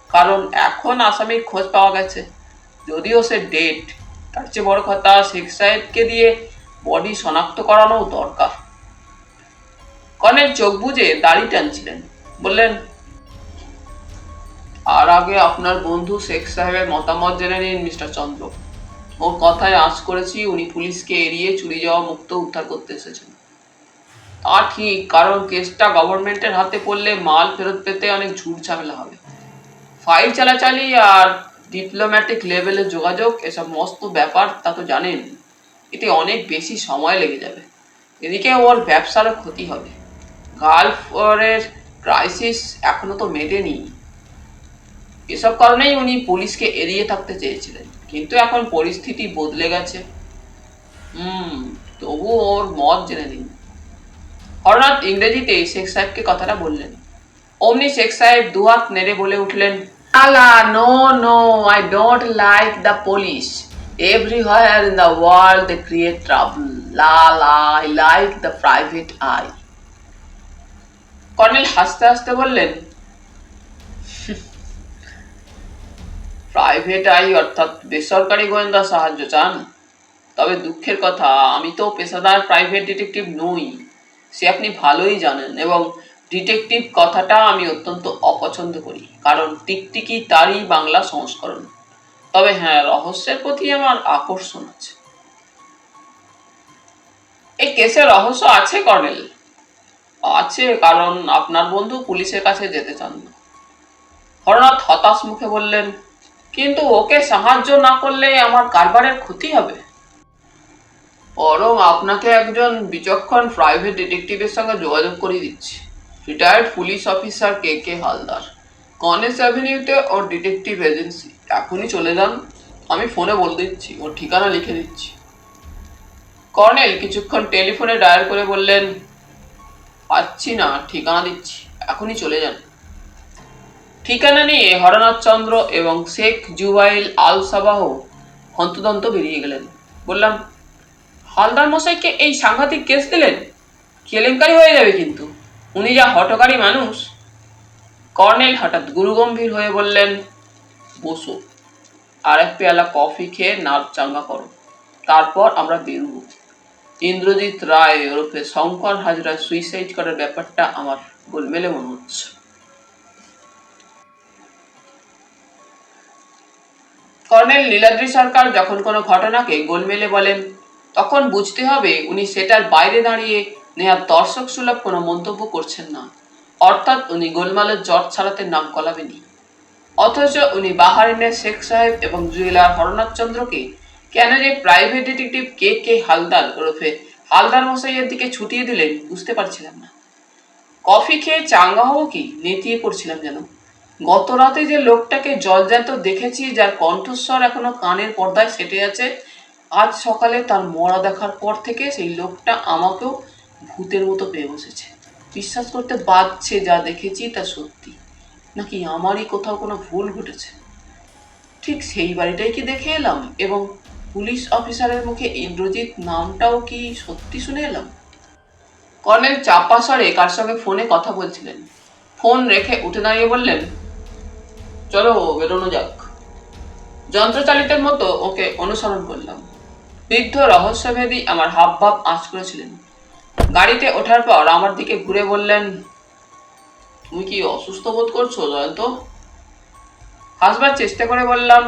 A: কারণ এখন আসামির খোঁজ পাওয়া গেছে, যদিও সে ডেট। তার চেয়ে বড় কথা, শেখ সাহেবকে দিয়ে বডি শনাক্ত করানো দরকার। কর্নেল চোখ বুজে দাড়ি টানছিলেন, বললেন, আর আগে আপনার বন্ধু শেখ সাহেবের মতামত জেনে নিন মিস্টার চন্দ্র। ওর কথায় আঁচ করেছি উনি পুলিশকে এড়িয়ে চুরি যাওয়া মুক্ত উদ্ধার করতে এসেছেন। তা ঠিক, কারণ কেসটা গভর্নমেন্টের হাতে পড়লে মাল ফেরত পেতে অনেক ঝুট ঝামেলা হবে। ফাইল চালাচালি আর ডিপ্লোম্যাটিক লেভেলে যোগাযোগ, এসব মস্ত ব্যাপার, তা তো জানেন। এতে অনেক বেশি সময় লেগে যাবে। এদিকে ওর ব্যবসারও ক্ষতি হবে। গালফ ওয়ারের ক্রাইসিস এখনো তো মেটেনি। এসব কারণেই উনি পুলিশকে এড়িয়ে থাকতে চেয়েছিলেন, কিন্তু এখন পরিস্থিতি বদলে গেছে। তবু ওর মত জেনে নিন। হরনাথ ইংরেজিতে শেখ সাহেবকে কথাটা বললেন। অমনি শেখ সাহেব দুহাত নেড়ে বলে উঠলেন, আলা, no no, I don't like the police. Everywhere in the world they create trouble. La la, I like the private eye. Colonel হাসতে হাসতে বললেন, প্রাইভেট আই অর্থাৎ বেসরকারি গোয়েন্দা সাহায্য চান? তবে দুঃখের কথা, আমি তো পেশাদার প্রাইভেট ডিটেকটিভ নই, সে আপনি ভালোই জানেন। এবং ডিটেকটিভ কথাটা আমি অত্যন্ত অপছন্দ করি, কারণ টিকটিকি তারই বাংলা সংস্করণ। তবে হ্যাঁ, রহস্যের প্রতি আমার আকর্ষণ আছে। এই কেসে রহস্য আছে কর্নেল? আছে, কারণ আপনার বন্ধু পুলিশের কাছে যেতে চান না। হরনাথ হতাশ মুখে বললেন, কিন্তু ওকে সাহায্য না করলে আমার কারবারের ক্ষতি হবে। বরং আপনাকে একজন বিচক্ষণ প্রাইভেট ডিটেকটিভের সঙ্গে যোগাযোগ করিয়ে দিচ্ছি। রিটায়ার্ড পুলিশ অফিসার কে কে হালদার, গণেশ অ্যাভিনিউতে ওর ডিটেকটিভ এজেন্সি। এখনই চলে যান, আমি ফোনে বলে দিচ্ছি, ওর ঠিকানা লিখে দিচ্ছি। কর্নেল কিছুক্ষণ টেলিফোনে ডায়াল করে বললেন, পাচ্ছি না, ঠিকানা দিচ্ছি, এখনই চলে যান। ঠিকানা নিয়ে হরনাথ চন্দ্র এবং শেখ জুবাইল আল সাবাহ হন্তদন্ত বেরিয়ে গেলেন। বললাম, হালদার মশাইকে এই সাংঘাতিক কেস দিলেন? কেলেঙ্কারি হয়ে যাবে কিন্তু, উনি যা হঠকারী মানুষ। কর্নেল হঠাৎ গুরুগম্ভীর হয়ে বললেন, বসো, আর এক পেয়ালা কফি খেয়ে নার্ভ চাঙ্গা করো, তারপর আমরা বেরোব। ইন্দ্রজিৎ রায় ওরফে শঙ্কর হাজরা সুইসাইড করার ব্যাপারটা আমার গোলমেলে মনে হচ্ছে। কর্নেল নীলাদ্রি সরকার যখন কোনো ঘটনাকে গোলমেলে বলেন, তখন বুঝতে হবে উনি সেটার বাইরে দাঁড়িয়ে নেহাত দর্শক সুলভ কোনো মন্তব্য করছেন না। অর্থাৎ উনি গোলমালের জট ছাড়াতে নাক গলাবেনি। অথচ উনি বাহারিনের শেখ সাহেব এবং জুয়েলার হরনাথ চন্দ্রকে কেন যে প্রাইভেট ডিটেকটিভ কে কে হালদার ওরফে হালদার মশাইয়ের দিকে ছুটিয়ে দিলেন বুঝতে পারছিলাম না। কফি খেয়ে চাঙ্গা হবো কি নেতিয়ে পড়ছিলাম যেন। গত রাতে যে লোকটাকে জলজ্যান্ত দেখেছি, যার কণ্ঠস্বর এখনো কানের পর্দায় সেটে আছে, আজ সকালে তার মরা দেখার পর থেকে সেই লোকটা আমাকেও ভূতের মতো পেয়ে বসেছে। বিশ্বাস করতে বাধছে যা দেখেছি তা সত্যি, নাকি আমারই কোথাও কোনো ভুল ঘটেছে। ঠিক সেই বাড়িটাই কি দেখে এলাম, এবং পুলিশ অফিসারের মুখে ইন্দ্রজিৎ নামটাও কি সত্যি শুনে এলাম? কর্নেল চাপা স্বরে কার সঙ্গে ফোনে কথা বলছিলেন। ফোন রেখে উঠে দাঁড়িয়ে বললেন, চলো বেরোনো যাক। যন্ত্রচালিতের মতো ওকে অনুসরণ করলাম। বৃদ্ধ রহস্যভেদী আমার হাবভাব আঁচ করেছিলেন। গাড়িতে ওঠার পর আমার দিকে ঘুরে বললেন, তুমি কি অসুস্থ বোধ করছো জয়ন্ত? হাসবার চেষ্টা করে বললাম,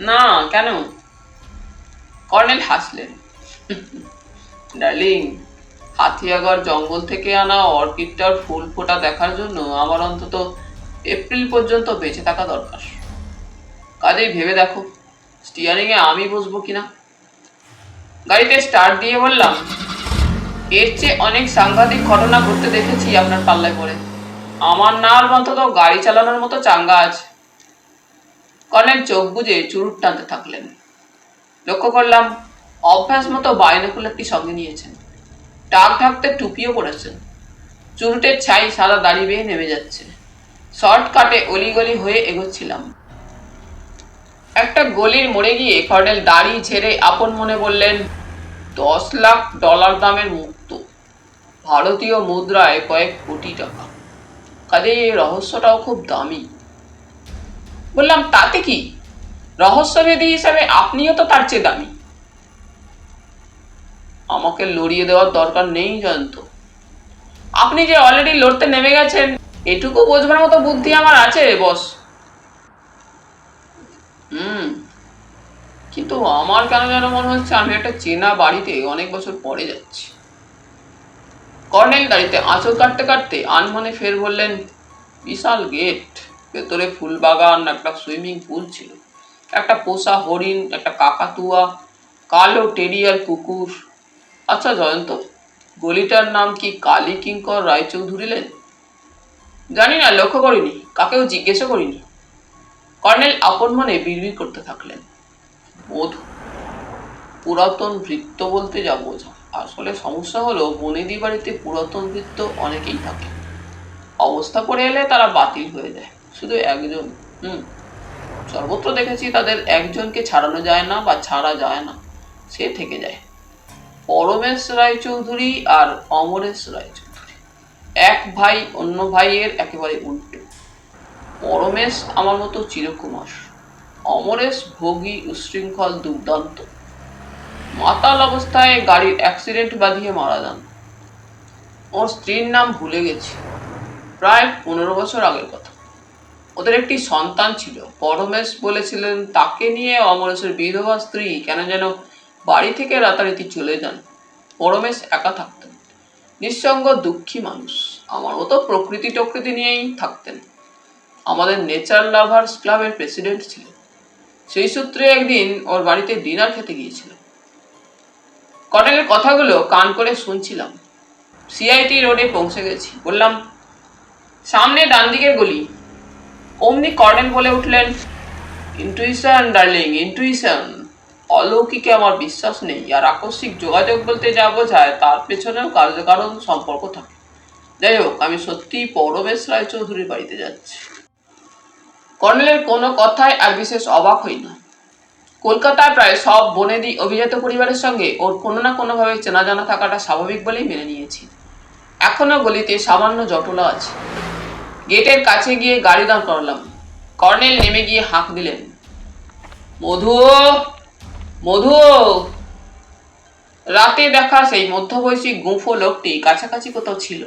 A: না, কেন? কর্নেল হাসলেন, ডার্লিং, হাতিয়াগড় জঙ্গল থেকে আনা অর্কিডটার ফুল ফোটা দেখার জন্য আমার অন্তত এপ্রিল পর্যন্ত বেঁচে থাকা দরকার। কাজেই ভেবে দেখো স্টিয়ারিং এ আমি বসবো কিনা। গাড়িতে স্টার্ট দিয়ে বললাম, এর চেয়ে অনেক সাংঘাতিক ঘটনা ঘটতে দেখেছি আপনার পাল্লায় পড়ে। আমার নার্ভ অন্তত গাড়ি চালানোর মতো চাঙ্গা আছে। কর্নেল চোখ বুজে চুরুট টানতে থাকলেন। লক্ষ্য করলাম অভ্যাস মতো বাইনোকুলারটি সঙ্গে নিয়েছেন। টাক ঢাকতে টুপিও পরেছেন। চুরুটের ছাই সাদা দাড়ি বেয়ে নেমে যাচ্ছে। শর্টকাটে অলিগলি হয়ে এগোচ্ছিলাম। একটা গলির মোড়ে গিয়ে কর্নেল দাড়ি ছেড়ে আপন মনে বললেন, $10 লাখ দামের মুক্ত, ভারতীয় মুদ্রায় কয়েক কোটি টাকা। কাজেই এই রহস্যটাও খুব দামি। বললাম, তাতে কি? রহস্যভেদী হিসাবে আপনিও তো তার চেয়ে দামি। আমাকে লড়িয়ে দেওয়ার দরকার নেই জয়ন্ত। আপনি যে অলরেডি লড়তে নেমে গেছেন, এটুকু বোঝবার মতো বুদ্ধি আমার আছে বস। কিন্তু আমার কেন যেন মনে হচ্ছে আমি একটা চেনা বাড়িতে অনেক বছর পরে যাচ্ছি। কর্নেল গাড়িতে আঁচড় কাটতে কাটতে আনমনে ফের বললেন, বিশাল গেট, ভেতরে ফুল বাগান, একটা সুইমিং পুল ছিল, একটা পোষা হরিণ, একটা কাকাতুয়া, কালো টেরিয়ার কুকুর। আচ্ছা জয়ন্ত, গলিটার নাম কি কালী কিঙ্কর রায়চৌধুরী লেন? জানি না, লক্ষ্য করিনি, কাকেও জিজ্ঞেসও করিনি। কর্নেল আপন মনে বিড়বিড় করতে থাকলেন, বোধ পুরাতন ভৃত্য বলতে যা বোঝা। আসলে সমস্যা হলো বনেদি বাড়িতে পুরাতন ভৃত্য অনেকেই থাকে। অবস্থা পড়ে এলে তারা বাতিল হয়ে যায়। শুধু একজন, সর্বত্র দেখেছি তাদের একজনকে ছাড়ানো যায় না বা ছাড়া যায় না, সে থেকে যায়। পরমেশ রায়চৌধুরী আর অমরেশ রায়চৌধুরী এক ভাই অন্য ভাইয়ের একেবারে উল্টো। পরমেশ আমার মতো চিরকুমার, অমরেশ ভোগী, উশৃঙ্খল, দুর্দান্ত। মাতাল অবস্থায় গাড়ির অ্যাক্সিডেন্ট বাঁধিয়ে মারা যান। ওর স্ত্রীর নাম ভুলে গেছি, প্রায় 15 বছর আগের কথা। ওদের একটি সন্তান ছিল। পরমেশ বলেছিলেন তাকে নিয়ে অমরেশের বিধবা স্ত্রী কেন যেন বাড়ি থেকে রাতারাতি চলে যান। পরমেশ একা থাকতেন, নিঃসঙ্গ দুঃখী মানুষ। আমার মতো প্রকৃতি টকৃতি নিয়েই থাকতেন। আমাদের নেচার লাভার্স ক্লাবের প্রেসিডেন্ট ছিলেন। সেই সূত্রে একদিন ওর বাড়িতে ডিনার খেতে গিয়েছিল। কর্নেলের কথাগুলো কান করে শুনছিলাম। সিআইটি রোডে পৌঁছে গেছি। বললাম, সামনে ডান দিকের গলি। অমনি কর্নেল বলে উঠলেন, ইন্টুইশন ডার্লিং, ইন্টুইশন। অলৌকিকে আমার বিশ্বাস নেই, আর আকস্মিক যোগাযোগ বলতে যা বোঝায় তার পেছনেও কার্যকারণ সম্পর্ক থাকে। যাই হোক, আমি সত্যিই পরমেশ রায়চৌধুরীর বাড়িতে যাচ্ছি। কর্নেলের কোনো কথায় আর বিশেষ অবাক হই না। কলকাতায় প্রায় সব বনেদি অভিজাত পরিবারের সঙ্গে ওর কোনো না কোনোভাবে চেনা জানা থাকাটা স্বাভাবিক বলেই মেনে নিয়েছি। এখনো গলিতে সামান্য জটলা আছে। গেটের কাছে গিয়ে গাড়ি দাঁড় করালাম। কর্নেল নেমে গিয়ে হাঁক দিলেন, মধু, মধু। রাতে দেখা সেই মধ্যবয়সী গুঁফো লোকটি কাছাকাছি কোথাও ছিল।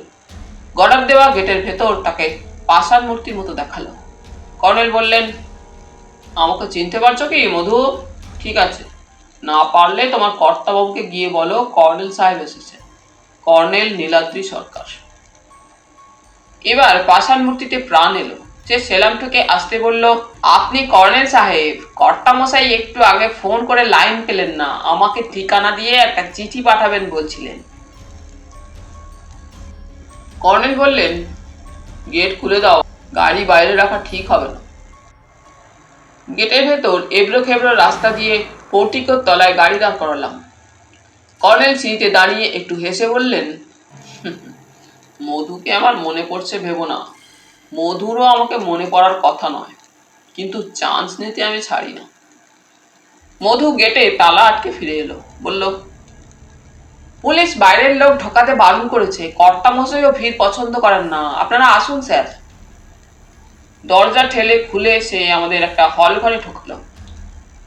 A: গড়ার দেওয়া গেটের ভেতর তাকে পাষাণ মূর্তির মতো দেখালো। কর্নেল বললেন, আমাকে চিনতে পারছো কি মধু? ঠিক আছে, না পারলে তোমার কর্তাবাবুকে গিয়ে বলো কর্নেল সাহেব এসেছে, কর্নেল নীলাদ্রি সরকার। এবার পাষাণ মূর্তিতে প্রাণ এলো। সে সেলাম ঠুকে আসতে বলল, আপনি কর্নেল সাহেব, কর্তামশাই একটু আগে ফোন করে লাইন পেলেন না, আমাকে ঠিকানা দিয়ে একটা চিঠি পাঠাবেন বলছিলেন। কর্নেল বললেন, গেট খুলে দাও, গাড়ি বাইরে রাখা ঠিক হবে না। গেটের ভেতর এবড়ো খেবড়ো রাস্তা দিয়ে পোর্টিকোর তলায় গাড়ি দাঁড় করালাম। কর্নেল সিঁড়িতে দাঁড়িয়ে একটু হেসে বললেন, মধুকে আমার মনে পড়ছে ভেবো না, মধুরও আমাকে মনে পড়ার কথা নয়, কিন্তু চান্স নিতে আমি ছাড়ি না। মধু গেটে তালা আটকে ফিরে এলো, বলল, পুলিশ বাইরের লোক ঢোকাতে বারণ করেছে, কর্তামশাইও ভিড় পছন্দ করেন না, আপনারা আসুন স্যার। দরজা ঠেলে খুলে সে আমাদের একটা হল ঘরে ঢুকলো।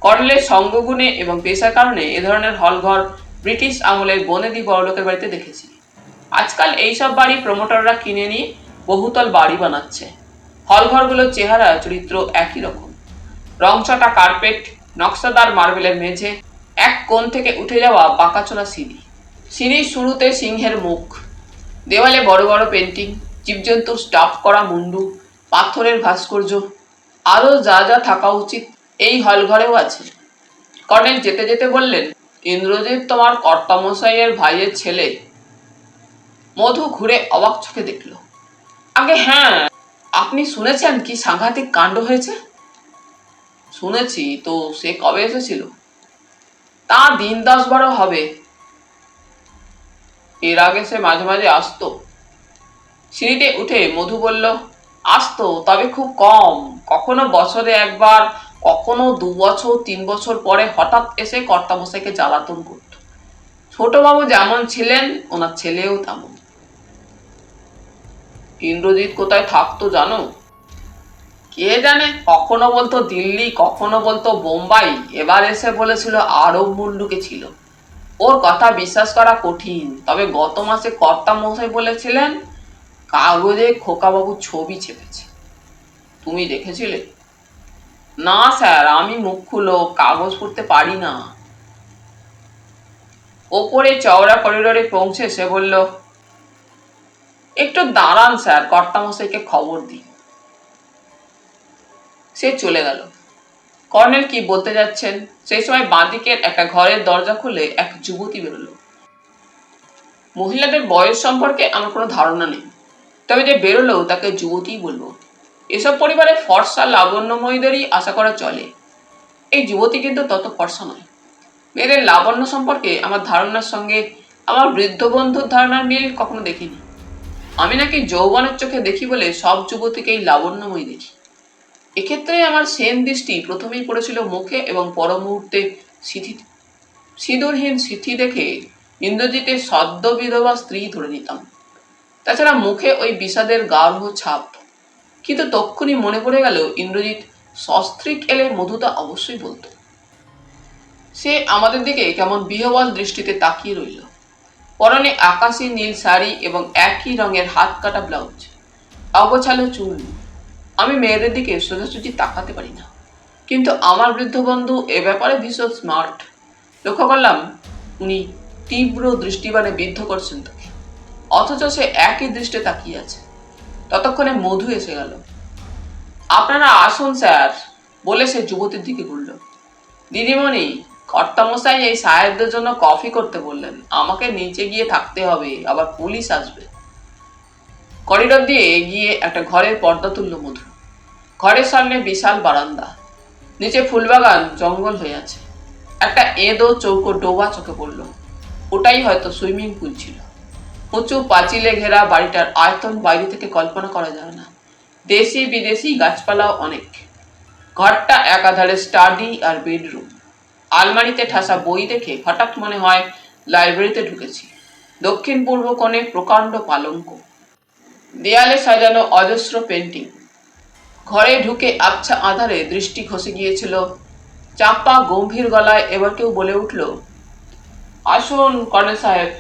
A: কর্নেলের সঙ্গগুণে এবং পেশার কারণে এ ধরনের হলঘর ব্রিটিশ আমলের বনেদি বড়লোকের বাড়িতে দেখেছি। আজকাল এইসব বাড়ি প্রমোটাররা কিনে নিয়ে বহুতল বাড়ি বানাচ্ছে। হলঘরগুলোর চেহারা চরিত্র একই রকম, রংচটা কার্পেট, নকশাদার মার্বেলের মেঝে, এক কোণ থেকে উঠে যাওয়া বাঁকাচোরা সিঁড়ি, সিঁড়ির শুরুতে সিংহের মুখ, দেওয়ালে বড় বড় পেন্টিং, জীবজন্তুর স্টাফ করা মুন্ডু, পাথরের ভাস্কর্য, আরও যা যা থাকা উচিত এই হলঘরেও আছে। কর্নেল যেতে যেতে বললেন, ইন্দ্রজিৎ তোমার কর্তামশাইয়ের ভাইয়ের ছেলে। মধু ঘুরে অবাক চোখে দেখল। আগে হ্যাঁ, আপনি শুনেছেন কি সাংঘাতিক কাণ্ড হয়েছে? শুনেছি তো, সে কবে এসেছিল? তা দিন 10-12 হবে। এর আগে সে মাঝে মাঝে আসতো। সিঁড়িতে উঠে মধু বলল, আসতো, তবে খুব কম, কখনো বছরে একবার, কখনো 2 বছর 3 বছর পরে হঠাৎ এসে কর্তামশাইকে জ্বালাতন করত। ছোটবাবু যেমন ছিলেন, ওনার ছেলেও তেমন। ইন্দ্রজিৎ কোথায় থাকতো জানো? কে জানে, কখনো বলতো দিল্লি, কখনো বলতো বোম্বাই, এবার এসে বলেছিল আরব মুল্লুকে ছিল। ওর কথা বিশ্বাস করা কঠিন, তবে গত মাসে কর্তামশাই বলেছিলেন কাগজে খোকাবাবুর ছবি চেপেছে। তুমি দেখেছিলে? না স্যার, আমি মুখ খুলো কাগজ পড়তে পারি না। ওপরে চওড়া করিডোরে পৌঁছে সে বলল, একটু দাঁড়ান স্যার, কর্তামশাইকে খবর দিই। সে চলে গেল। কর্নেল কি বলতে যাচ্ছেন সেই সময় বাঁদিকের একটা ঘরের দরজা খুলে এক যুবতী বেরোলো। মহিলাদের বয়স সম্পর্কে আমার কোনো ধারণা নেই, তবে যে বেরোলো তাকে যুবতীই বলবো। এসব পরিবারে ফর্সা লাবণ্যময়ীদেরই আশা করা চলে। এই যুবতী কিন্তু তত ফর্সা নয়। মেয়েদের লাবণ্য সম্পর্কে আমার ধারণার সঙ্গে আমার বৃদ্ধ বন্ধুর ধারণার মিল কখনো দেখিনি। আমি নাকি যৌবনের চোখে দেখি বলে সব যুবতীকেই লাবণ্যময়ী দেখি। এক্ষেত্রে আমার সেন দৃষ্টি প্রথমেই পড়েছিল মুখে এবং পর মুহূর্তে সিঁথিতে। সিঁদুরহীন সিঁথি দেখে ইন্দ্রজিতের সদ্য বিধবা স্ত্রী ধরে নিতাম। তাছাড়া মুখে ওই বিষাদের গাঢ় ছাপ। কিন্তু তক্ষুনি মনে পড়ে গেল ইন্দ্রজিৎ সস্ত্রীক এলে মধুতা অবশ্যই বলতো। সে আমাদের দিকে কেমন বিহ্বল দৃষ্টিতে তাকিয়ে রইল। পরনে আকাশি নীল শাড়ি এবং একই রঙের হাত কাটা ব্লাউজ, অগোছালো চুল। আমি মেয়েদের দিকে সোজাসুজি তাকাতে পারি না, কিন্তু আমার বৃদ্ধ বন্ধু এ ব্যাপারে ভীষণ স্মার্ট। লক্ষ্য করলাম উনি তীব্র দৃষ্টিবাণে বিদ্ধ করছেন তাকে, অথচ সে একই দৃষ্টে তাকিয়ে আছে। ততক্ষণে মধু এসে গেল। আপনারা আসুন স্যার, বলে সে যুবতীর দিকে ঘুরল। দিদিমণি, কর্তামশাই এই সাহেবদের জন্য কফি করতে বললেন, আমাকে নিচে গিয়ে থাকতে হবে, আবার পুলিশ আসবে। করিডোর দিয়ে এগিয়ে একটা ঘরের পর্দা তুলল মধু। ঘরের সামনে বিশাল বারান্দা, নিচে ফুলবাগান জঙ্গল হয়ে আছে। একটা এঁদো চৌকো ডোবা চোখে পড়ল। ওটাই হয়তো সুইমিং পুল ছিল। উঁচু পাঁচিলে ঘেরা বাড়িটার আয়তন বাইরে থেকে কল্পনা করা যায় না। দেশি বিদেশি গাছপালাও অনেক। ঘরটা একাধারে স্টাডি আর বেডরুম। আলমারিতে ঠাসা বই দেখে হঠাৎ মনে হয় লাইব্রেরিতে ঢুকেছি। দক্ষিণ পূর্ব কোণে প্রকাণ্ড পালঙ্ক, দেয়ালে সাজানো অজস্র পেন্টিং। ঘরে ঢুকে আবছা আঁধারে দৃষ্টি খসে গিয়েছিল। চাপা গম্ভীর গলায় এবার কেউ বলে উঠল, আসুন কর্নেল সাহেব।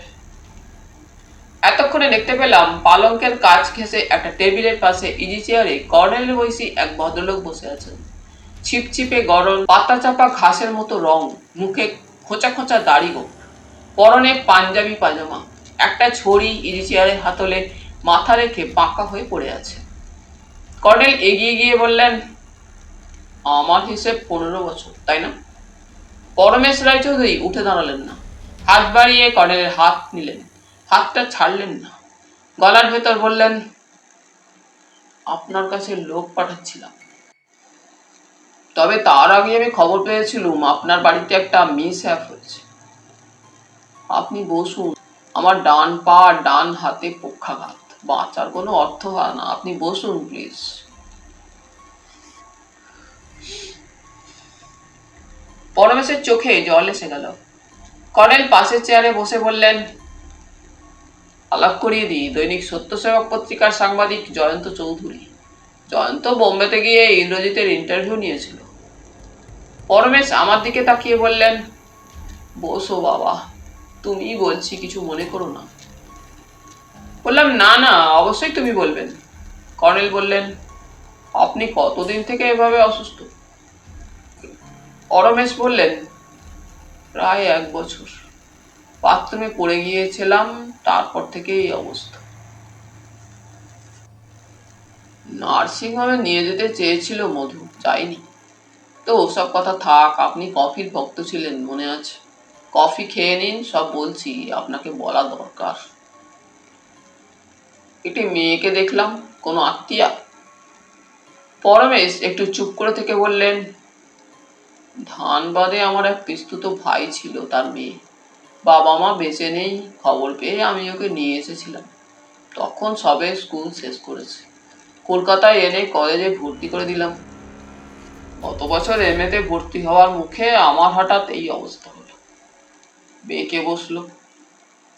A: এতক্ষণে দেখতে পেলাম পালঙ্কের কাজ ঘেঁষে একটা টেবিলের পাশে ইজি চেয়ারে কর্নেলের বয়সী এক ভদ্রলোক বসে আছেন। ছিপছিপে গরম পাতা চাপা ঘাসের মতো রং, মুখে খোঁচা খোঁচা দাড়ি গোঁফ, পরনে পাঞ্জাবি পাজামা, একটা ছড়ি ইজি চেয়ারের হাতলে মাথা রেখে বাঁকা হয়ে পড়ে আছে। কর্নেল এগিয়ে গিয়ে বললেন, আমার হিসেব 15 বছর, তাই না? পরমেশ রায়চৌধুরী উঠে দাঁড়ালেন না, হাত বাড়িয়ে কর্নেলের হাত নিলেন, হাতটা ছাড়লেন না, গলার ভেতর বললেন, আপনার কাছে লোক পাঠাচ্ছিলাম, তবে তার আগে আমি খবর পেয়েছিলাম আপনার বাড়িতে একটা মিসহ্যাপ হয়েছে। আপনি বসুন, আমার ডান পা ডান হাতে পক্ষাঘাত, বাঁচার কোনো অর্থ হয় না, আপনি বসুন প্লিজ। পরমেশের চোখে জল এসে গেল। কর্নেল পাশের চেয়ারে বসে বললেন, আলাপ করিয়ে দিই, দৈনিক সত্যসেবক পত্রিকার সাংবাদিক জয়ন্ত চৌধুরী। জয়ন্ত বোম্বেতে গিয়ে ইন্দ্রজিতের ইন্টারভিউ নিয়েছিল। পরমেশ আমার দিকে তাকিয়ে বললেন, বসো বাবা, তুমি বলছি, কিছু মনে করো না। বললাম, না না, অবশ্যই তুমি বলবেন। কর্নেল বললেন, আপনি কতদিন থেকে এভাবে অসুস্থ? পরমেশ বললেন, প্রায় 1 বছর। বাথরুমে পড়ে গিয়েছিলাম, তারপর থেকে এই অবস্থা। নার্সিং হোমে নিয়ে যেতে চেয়েছিল মধু, যায়নি। তো ওসব কথা থাক, আপনি কফির ভক্ত ছিলেন মনে আছে। কফি খেয়ে নিন, সব বলছি, আপনাকে বলা দরকার। একটি মেয়েকে দেখলাম, কোনো আত্মীয়া? পরমেশ একটু চুপ করে থেকে বললেন, ধানবাদে আমার এক পিস্তুত ভাই ছিল, তার মেয়ে। বাবা মা বেঁচে নেই, খবর পেয়ে আমি ওকে নিয়ে এসেছিলাম। তখন সবে স্কুল শেষ করেছে, কলকাতায় এনে কলেজে ভর্তি করে দিলাম। গত বছর এমএতে ভর্তি হওয়ার মুখে আমার হঠাৎ এই অবস্থা হলো। বেঁকে বসলো।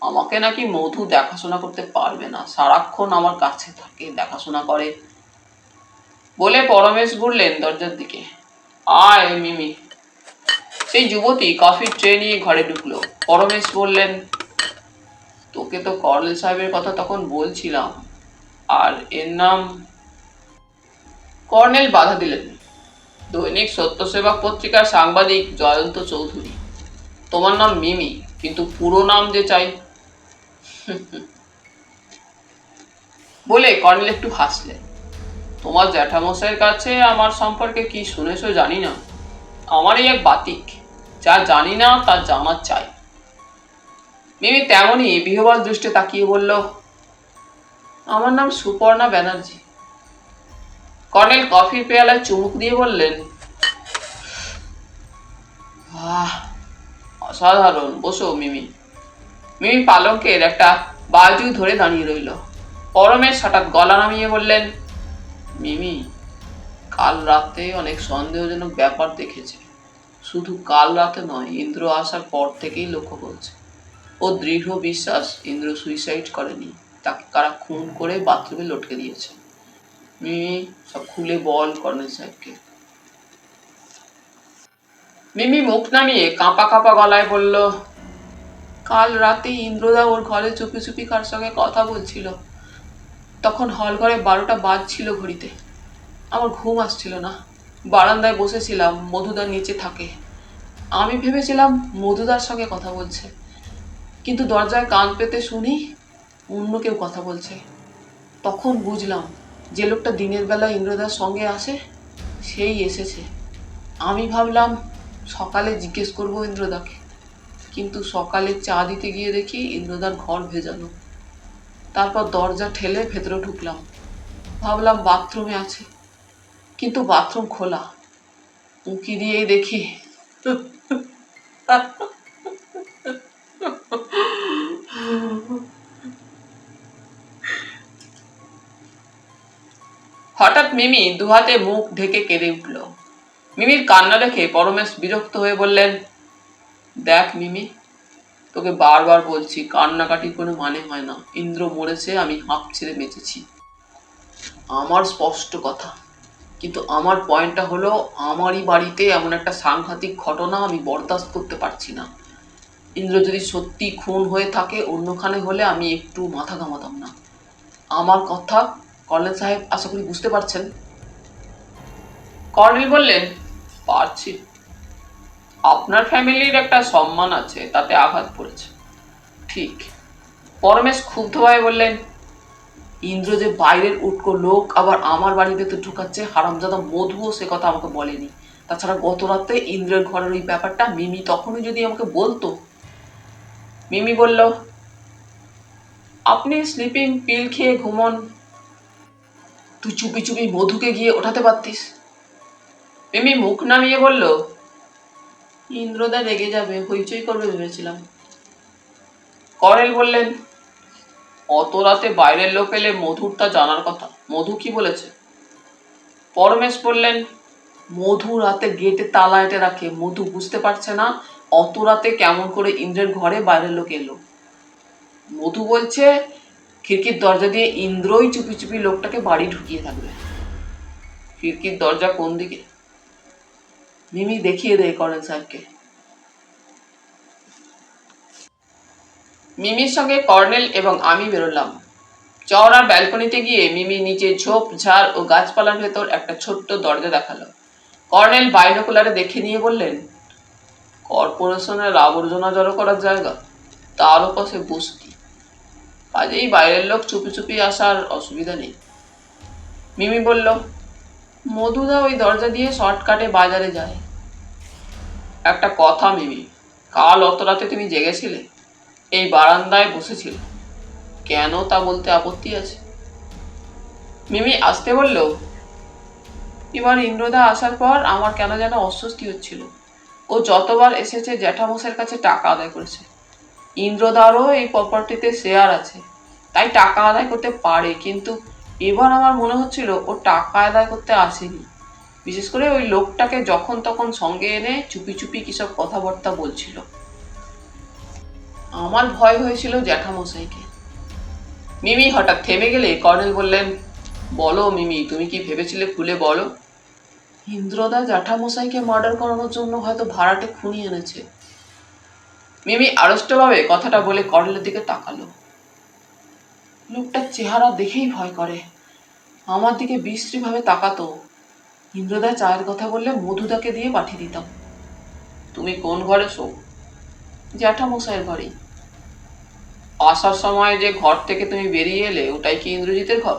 A: আমাকে নাকি মধু দেখাশোনা করতে পারবে না, সারাক্ষণ আমার কাছে থাকে, দেখাশোনা করে। বলে পরমেশ ঘুরলেন দরজার দিকে, আয় মিমি। সেই যুবতী কফির ট্রে নিয়ে ঘরে ঢুকলো। পরমেশ বললেন, তোকে তো কর্নেল সাহেবের কথা তখন বলছিলাম, আর এর নাম? কর্নেল বাধা দিলেন, দৈনিক সত্যসেবক পত্রিকার সাংবাদিক জয়ন্ত চৌধুরী। তোমার নাম মিমি, কিন্তু পুরো নাম যে চাই। বলে কর্নেল একটু হাসলেন। তোমার জ্যাঠামশাইয়ের কাছে আমার সম্পর্কে কি শুনেছো জানি না, আমারই এক বাতিক, যা জানি না তা জানার চাই। মিমি তেমনই বিহ্বল দৃষ্টে তাকিয়ে বলল, আমার নাম সুপর্ণা ব্যানার্জি। কর্নেল কফির পেয়ালায় চুমুক দিয়ে বললেন, অসাধারণ, বসো মিমি। মিমি পালঙ্কের একটা বাজু ধরে দাঁড়িয়ে রইল। পরমেশ হঠাৎ গলা নামিয়ে বললেন, মিমি, কাল রাতে অনেক সন্দেহজনক ব্যাপার দেখেছে। শুধু কাল রাতে নয়, ইন্দ্র আসার পর থেকেই লক্ষ্য করছে। ও দৃঢ় বিশ্বাস ইন্দ্র সুইসাইড করেনি, তাকে কারা খুন করে বাথরুমে লটকে দিয়েছে। মিমি, সব খুলে বল কর্নেল সাহেবকে। মিমি মুখ নামিয়ে কাঁপা কাঁপা গলায় বলল, কাল রাতে ইন্দ্রদা ওর ঘরে চুপি চুপি কার সঙ্গে কথা বলছিল। তখন হল ঘরে 12টা বাজছিল ঘড়িতে। আমার ঘুম আসছিল না, বারান্দায় বসেছিলাম, মধুদা নিচে থাকে। আমি ভেবেছিলাম মধুদার সঙ্গে কথা বলছে, কিন্তু দরজায় কান পেতে শুনি অন্য কেউ কথা বলছে। তখন বুঝলাম যে লোকটা দিনের বেলা ইন্দ্রদার সঙ্গে আসে সেই এসেছে। আমি ভাবলাম সকালে জিজ্ঞেস করবো ইন্দ্রদাকে, কিন্তু সকালে চা দিতে গিয়ে দেখি ইন্দ্রদার ঘর ভেজানো। তারপর দরজা ঠেলে ভেতরে ঢুকলাম, ভাবলাম বাথরুমে আছে, কিন্তু বাথরুম খোলা। উঁকি দিয়েই দেখি হঠাৎ মিমি দুহাতে মুখ ঢেকে কেঁদে উঠল। মিমির কান্না দেখে পরমেশ বিরক্ত হয়ে বললেন, দেখ মিমি, তোকে বারবার বলছি, কান্নাকাটির কোনো মানে হয় না। ইন্দ্র মরেছে, আমি হাঁপ ছেড়ে বেঁচেছি, আমার স্পষ্ট কথা। কিন্তু আমার পয়েন্টটা হলো, আমারই বাড়িতে এমন একটা সাংঘাতিক ঘটনা আমি বরদাস্ত করতে পারছি না। ইন্দ্র যদি সত্যি খুন হয়ে থাকে অন্যখানে হলে আমি একটু মাথা ঘামাতাম না। আমার কথা কর্নেল সাহেব আশা করি বুঝতে পারছেন। কর্নেল বললেন, পারছি। আপনার ফ্যামিলির একটা সম্মান আছে, তাতে আঘাত পড়েছে। ঠিক। পরমেশ ক্ষুব্ধ হয়ে বললেন, ইন্দ্র যে বাইরের উটকো লোক আবার আমার বাড়িতে তো ঢুকাচ্ছে, হারামজাদা মধুও সে কথা আমাকে বলেনি। তাছাড়া গত রাতে ইন্দ্রের ঘরের ওই ব্যাপারটা মিমি তখনই যদি আমাকে বলতো। মিমি বলল, আপনি স্লিপিং পিল খেয়ে ঘুমন, তুই চুপি চুপি মধুকে গিয়ে ওঠাতে পারতিস। মিমি মুখ নামিয়ে বলল, ইন্দ্রদা রেগে যাবে, হইচই করবে ভেবেছিলাম। কর্নেল বললেন, অত রাতে বাইরের লোক এলে মধুর তা জানার কথা, মধু কি বলেছে? পরমেশ বললেন, মধু রাতে গেটে তালা এঁটে রাখে, মধু বুঝতে পারছে না অত রাতে কেমন করে ইন্দ্রের ঘরে বাইরের লোক এলো। মধু বলছে খিড়কির দরজা দিয়ে ইন্দ্রই চুপি চুপি লোকটাকে বাড়ি ঢুকিয়ে থাকবে। খিড়কির দরজা কোন দিকে? মিমি দেখিয়ে দেয় কর্নেল সাহেবকে। মিমির সঙ্গে কর্নেল এবং আমি বেরোলাম। চওড়া ব্যালকনিতে গিয়ে মিমি নিচে ঝোপ ঝাড় ও গাছপালার ভেতর একটা ছোট্ট দরজা দেখালো। কর্নেল বাইনোকুলারে দেখে নিয়ে বললেন, কর্পোরেশনের আবর্জনা জড়ো করার জায়গা, তার পাশে বস্তি, কাজেই বাইরের লোক চুপি চুপি আসার অসুবিধা নেই। মিমি বলল, মধুদা ওই দরজা দিয়ে শর্টকাটে বাজারে যায়। একটা কথা মিমি, কাল অত রাতে তুমি জেগেছিলে, এই বারান্দায় বসেছিলে, কেন তা বলতে আপত্তি আছে? মিমি আসতে বলল, এবার ইন্দ্রদা আসার পর আমার কেন যেন অস্বস্তি হচ্ছিল। ও যতবার এসেছে জ্যাঠামশাইয়ের কাছে টাকা আদায় করেছে। ইন্দ্রদারও এই প্রপার্টিতে শেয়ার আছে, তাই টাকা আদায় করতে পারে, কিন্তু এবার আমার মনে হচ্ছিল ও টাকা আদায় করতে আসেনি। বিশেষ করে ওই লোকটাকে যখন তখন সঙ্গে এনে চুপি চুপি কিসব কথাবার্তা বলছিল। আমার ভয় হয়েছিল জ্যাঠামশাইকে। মিমি হঠাৎ থেমে গেলে কর্নেল বললেন, বলো মিমি, তুমি কি ভেবেছিলে, খুলে বলো। ইন্দ্রদা জ্যাঠামশাইকে মার্ডার করানোর জন্য হয়তো ভাড়াটে খুনি এনেছে। মিমি আড়ষ্টভাবে কথাটা বলে কর্নেলের দিকে তাকালো। লোকটার চেহারা দেখেই ভয় করে, আমার দিকে বিশ্রীভাবে তাকাতো। ইন্দ্রদা চায়ের কথা বললে মধুদাকে দিয়ে পাঠিয়ে দিতাম। তুমি কোন ঘরে শো? জ্যাঠামশাইয়ের ঘরেই। আসার সময় যে ঘর থেকে তুমি বেরিয়ে এলে, ওটাই কি ইন্দ্রজিতের ঘর?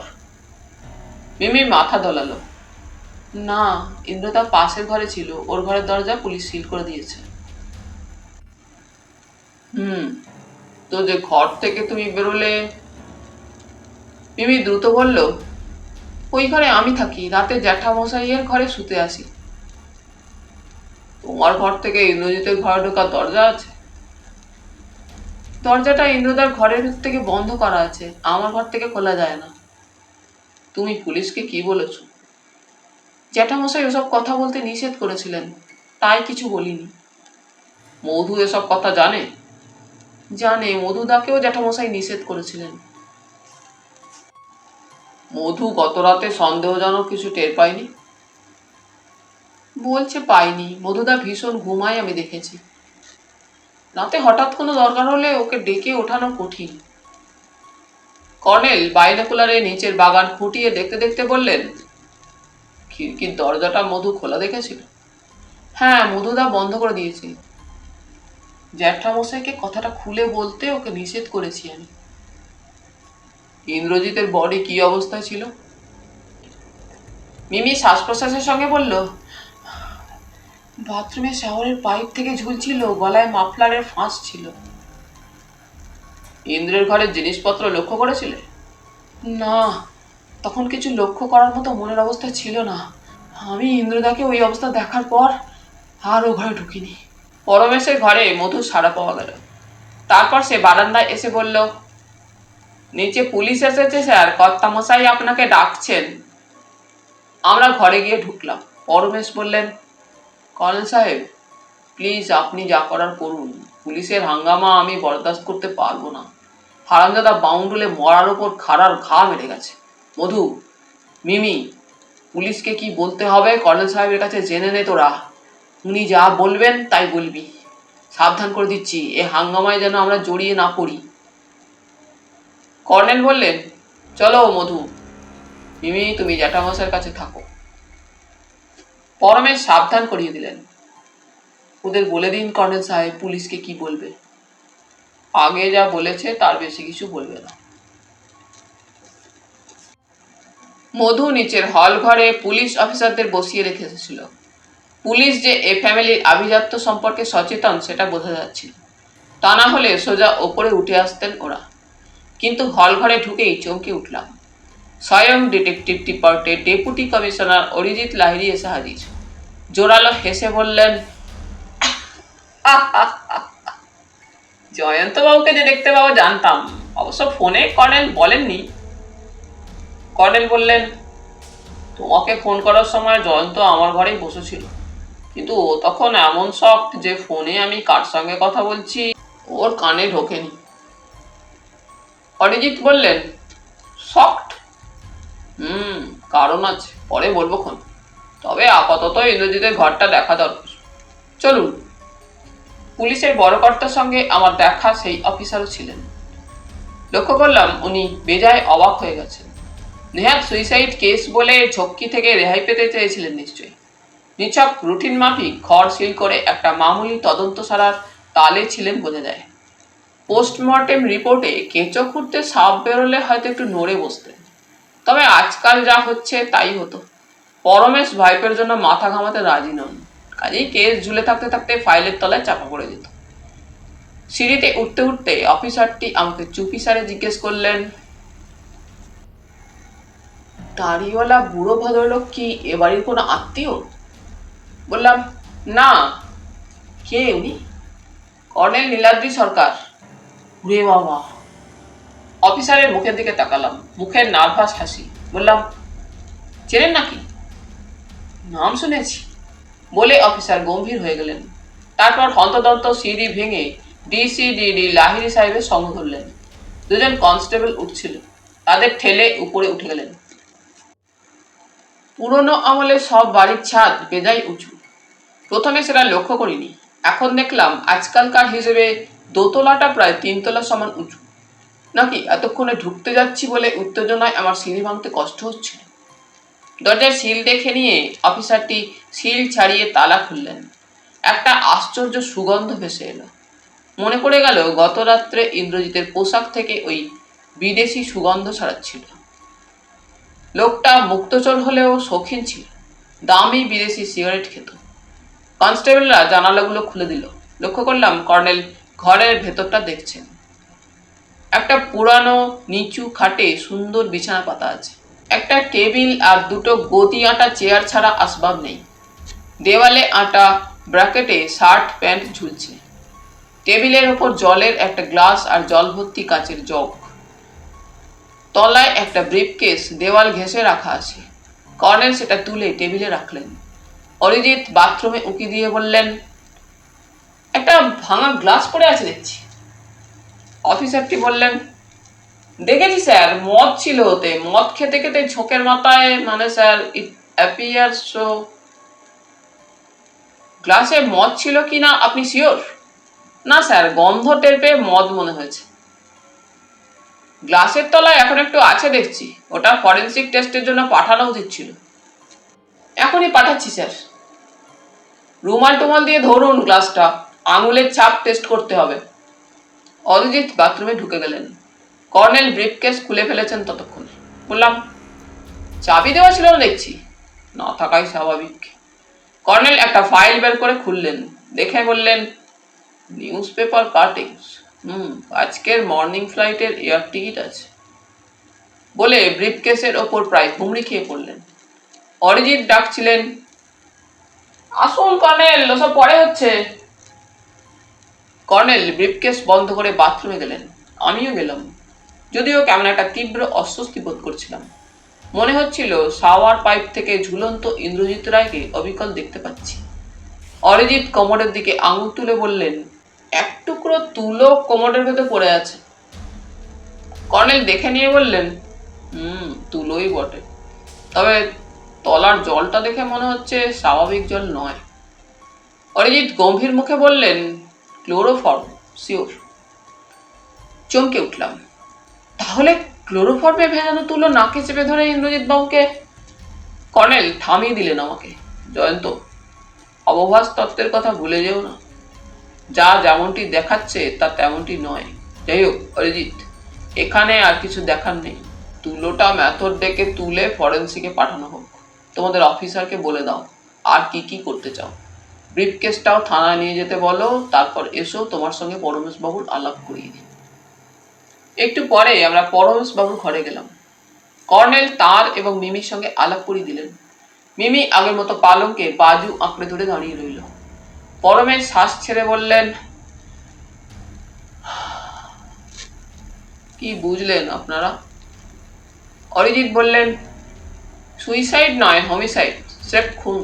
A: মিমি মাথা দোলালো। না, ইন্দ্রদা পাশের ঘরে ছিল, ওর ঘরের দরজা পুলিশ সিল করে দিয়েছে। তো যে ঘর থেকে তুমি বেরোলে? মিমি দ্রুত বলল, ওই ঘরে আমি থাকি, রাতে জ্যাঠামশাইয়ের ঘরে শুতে আসি। তোমার ঘর থেকে ইন্দ্রজিতের ঘরে ঢোকার দরজা আছে? দরজাটা ইন্দ্রদার ঘরের ভেতর থেকে বন্ধ করা আছে, আমার ঘর থেকে খোলা যায় না। তুমি পুলিশকে কি বলেছ? জ্যাঠামশাই ওসব কথা বলতে নিষেধ করেছিলেন, তাই কিছু বলিনি। মধু এসব কথা জানে? জানে, মধুদাকেও জ্যাঠামশাই নিষেধ করেছিলেন। মধু গত রাতে সন্দেহজনক কিছু টের পায়নি? বলছে পাইনি, মধুদা ভীষণ ঘুমায়, আমি দেখেছি। রাতে হঠাৎ কোনো দরকার হলে ওকে ডেকে ওঠানো কঠিন। কর্নেল বাইনোকুলারে নিচের বাগান খুঁটিয়ে দেখতে দেখতে বললেন, খিড়কির দরজাটা মধু খোলা দেখেছিল? হ্যাঁ, মধুদা বন্ধ করে দিয়েছে। জ্যাঠামশাইকে কথাটা খুলে বলতে ওকে নিষেধ করেছি আমি। ইন্দ্রজিতের বডি কি অবস্থায় ছিল? মিমি শ্বাস প্রশ্বাসের সঙ্গে বলল, বাথরুমে শাওয়ারের পাইপ থেকে ঝুলছিল, গলায় মাফলারের ফাঁস ছিল। ইন্দ্রের ঘরের জিনিসপত্র লক্ষ্য করেছিলে? না, তখন কিছু লক্ষ্য করার মতো মনের অবস্থা ছিল না। আমি ইন্দ্রদাকে ওই অবস্থা দেখার পর আর ও ঘরে ঢুকিনি। পরমেশের ঘরে মধু সাড়া পাওয়া গেল। তারপর সে বারান্দায় এসে বলল, নিচে পুলিশ এসেছে স্যার, কর্তামশাই আপনাকে ডাকছেন। আমরা ঘরে গিয়ে ঢুকলাম। পরমেশ বললেন, কর্নেল সাহেব, প্লিজ আপনি যা করার করুন, পুলিশের হাঙ্গামা আমি বরদাস্ত করতে পারবো না। হারামজাদা বাউন্ডুলে মরার ওপর খাড়ার ঘা মেরে গেছে। মধু, মিমি, পুলিশকে কি বলতে হবে কর্নেল সাহেবের কাছে জেনে নে তোরা। উনি যা বলবেন তাই বলবি। সাবধান করে দিচ্ছি, এ হাঙ্গামায় যেন আমরা জড়িয়ে না পড়ি। কর্নেল বললেন, চলো মধু, মিমি তুমি জ্যাঠামশাইয়ের কাছে থাকো। পরমেশ সাবধান করিয়ে দিলেন, ওদের বলে দিন কর্নেল সাহেব পুলিশকে কি বলবে, আগে যা বলেছে তার বেশি কিছু বলবে না। মধু নিচের হল ঘরে পুলিশ অফিসারদের বসিয়ে রেখে এসেছিল। পুলিশ যে এ ফ্যামিলির আভিজাত্য সম্পর্কে সচেতন সেটা বোঝা যাচ্ছিল। তা না হলে সোজা ওপরে উঠে আসতেন ওরা। কিন্তু হল ঘরে ঢুকেই চমকে উঠলাম। স্বয়ং ডিটেকটিভ ডিপার্টমেন্টের ডেপুটি কমিশনার অরিজিৎ লাহিড়ী এসে হাজির। জোরালো হেসে বললেন, জয়ন্তবাবুকে যে দেখতে পাবো জানতাম, অবশ্য ফোনে কর্নেল বলেননি। কর্নেল বললেন, তোমাকে ফোন করার সময় জয়ন্ত আমার ঘরেই বসেছিল, কিন্তু ও তখন এমন শকড যে ফোনে আমি কার সঙ্গে কথা বলছি ওর কানে ঢোকেনি। অরিজিৎ বললেন, শকড? কারণ আছে, পরে বলবো খন। তবে আপাতত ইন্দ্রজিতের ঘরটা দেখা দরকার। চলুন। পুলিশের বড় কর্তার সঙ্গে আমার দেখা সেই অফিসারও ছিলেন। লক্ষ্য করলাম উনি বেজায় অবাক হয়ে গেছেন। নেহাত সুইসাইড কেস বলে ঝক্কি থেকে রেহাই পেতে চেয়েছিলেন নিশ্চয়ই। নিছক রুটিন মাফিক ঘর সিল করে একটা মামুলি তদন্ত সারার তালে ছিলেন বোঝা যায়। পোস্টমর্টেম রিপোর্টে কেঁচো খুঁড়তে সাপ বেরোলে হয়তো একটু নড়ে বসতেন। তবে আজকাল যা হচ্ছে তাই হতো। পরমেশ ভাইপের জন্য মাথা ঘামাতে রাজি নন, কাজেই কেস ঝুলে থাকতে থাকতে ফাইলের তলায় চাপা পড়ে যেত। সিঁড়িতে উঠতে উঠতে অফিসারটি আমাকে চুপিসারে জিজ্ঞেস করলেন, দাড়িওয়ালা বুড়ো ভদ্রলোক কি এ বাড়ির কোনো আত্মীয়? বললাম, না। কে উনি? কর্নেল নীলাদ্রি সরকার। রে বাবা! অফিসারের মুখের দিকে তাকালাম, মুখের নার্ভাস হাসি। বললাম, চেনেন নাকি? নাম শুনেছি বলে অফিসার গম্ভীর হয়ে গেলেন। তারপর হন্তদন্ত সিঁড়ি ভেঙে ডিসিডিডি লাহিড়ী সাহেবের সঙ্গ ধরলেন। দুজন কনস্টেবল উঠছিল, তাদের ঠেলে উপরে উঠে গেলেন। পুরনো আমলের সব বাড়ির ছাদ বেজায় উঁচু। প্রথমে সেটা লক্ষ্য করিনি, এখন দেখলাম আজকালকার হিসেবে দোতলাটা প্রায় 3 তলা সমান উঁচু। নাকি এতক্ষণে ঢুকতে যাচ্ছি বলে উত্তেজনায় আমার সিঁড়ি ভাঙতে কষ্ট হচ্ছিল। দরজার সিল দেখে নিয়ে অফিসারটি সিল ছাড়িয়ে তালা খুললেন। একটা আশ্চর্য সুগন্ধ ভেসে এলো। মনে পড়ে গেল গত রাত্রে ইন্দ্রজিতের পোশাক থেকে ওই বিদেশি সুগন্ধ ছড়াচ্ছিল। লোকটা মুক্তচর হলেও শৌখিন ছিল, দামি বিদেশি সিগারেট খেত। কনস্টেবলরা জানালাগুলো খুলে দিল। লক্ষ্য করলাম কর্নেল ঘরের ভেতরটা দেখছেন। একটা পুরানো নিচু খাটে সুন্দর বিছানা পাতা আছে। একটা টেবিল আর দুটো গদি আঁটা চেয়ার ছাড়া আসবাব নেই। দেওয়ালে আঁটা ব্র্যাকেটে শার্ট প্যান্ট ঝুলছে। টেবিলের ওপর জলের একটা গ্লাস আর জল ভর্তি কাচের জগ। তলায় একটা ব্রিফকেস দেওয়াল ঘেঁষে রাখা আছে। কর্নেল সেটা তুলে টেবিলে রাখলেন। অরিজিৎ বাথরুমে উঁকি দিয়ে বললেন, একটা ভাঙা গ্লাস পড়ে আছে দেখছি। অফিসারটি বললেন, দেখেছি স্যার, মদ ছিল ওতে। মদ খেতে খেতে ঝোঁকের মাথায়, মানে স্যার, ইট অ্যাপিয়ার সো। গ্লাসে মদ ছিল কিনা আপনি শিওর? না স্যার, গন্ধ টের পেয়ে মদ মনে হয়েছে। গ্লাসের তলায় এখন একটু আছে দেখছি। ওটা ফরেন্সিক টেস্টের জন্য পাঠানো উচিত ছিল। এখনই পাঠাচ্ছি স্যার। রুমাল টুমাল দিয়ে ধরুন গ্লাসটা, আঙুলের ছাপ টেস্ট করতে হবে। অরিজিৎ বাথরুমে ঢুকে গেলেন। কর্নেল ব্রিফকেস খুলে ফেলেছেন ততক্ষণে। বললাম, চাবি দেওয়া ছিল না দেখছি। না থাকাই স্বাভাবিক। কর্নেল একটা ফাইল বের করে খুললেন, দেখে বললেন, নিউজ পেপার কাটিংস। আজকের মর্নিং ফ্লাইটের এয়ার টিকিট আছে। বলে ব্রিফকেসের ওপর প্রায় হুমড়ি খেয়ে পড়লেন। অরিজিৎ ডাকছিলেন, আসুন কর্নেল, ওসব পরে হচ্ছে। কর্নেল ব্রিফকেস বন্ধ করে বাথরুমে গেলেন। আমিও গেলাম, যদিও কেমন একটা তীব্র অস্বস্তি বোধ করছিলাম। মনে হচ্ছিল শাওয়ার পাইপ থেকে ঝুলন্ত ইন্দ্রজিৎ রায়কে অবিকল দেখতে পাচ্ছি। অরিজিৎ কোমরের দিকে আঙুল তুলে বললেন, এক টুকরো তুলো কোমরের ভেতর পড়ে আছে। কর্নেল দেখে নিয়ে বললেন, তুলোই বটে, তবে তলার জলটা দেখে মনে হচ্ছে স্বাভাবিক জল নয়। অরিজিৎ গম্ভীর মুখে বললেন, ক্লোরোফর্ম, শিওর। চমকে উঠলাম। তাহলে ক্লোরোফর্মে ভেজানো তুলো নাকে চেপে ধরে ইন্দ্রজিৎ বাবুকে। কর্নেল থামিয়ে দিলেন আমাকে। জয়ন্ত, অবভাস তত্ত্বের কথা ভুলে যেও না। যা যেমনটি দেখাচ্ছে তা তেমনটি নয়। যাই হোক অরিজিৎ, এখানে আর কিছু দেখার নেই। তুলোটা মেথড ডেকে তুলে ফরেন্সিকে পাঠানো হোক। তোমাদের অফিসারকে বলে দাও আর কি কি করতে চাও। ব্রিফকেসটাও থানায় নিয়ে যেতে বলো, তারপর এসো, তোমার সঙ্গে পরমেশ বাবুর আলাপ করিয়ে দিই। একটু পরে আমরা পরমেশ বাবুর ঘরে গেলাম। কর্নেল তার এবং মিমির সঙ্গে আলাপ করিয়ে দিলেন। মিমি আগের মতো পালঙ্কে বাজু আঁকড়ে ধরে দাঁড়িয়ে রইল। পরমেশ শ্বাস ছেড়ে বললেন, কি বুঝলেন আপনারা? অরিজিৎ বললেন, সুইসাইড নয়, হোমিসাইড, স্রেফ খুন।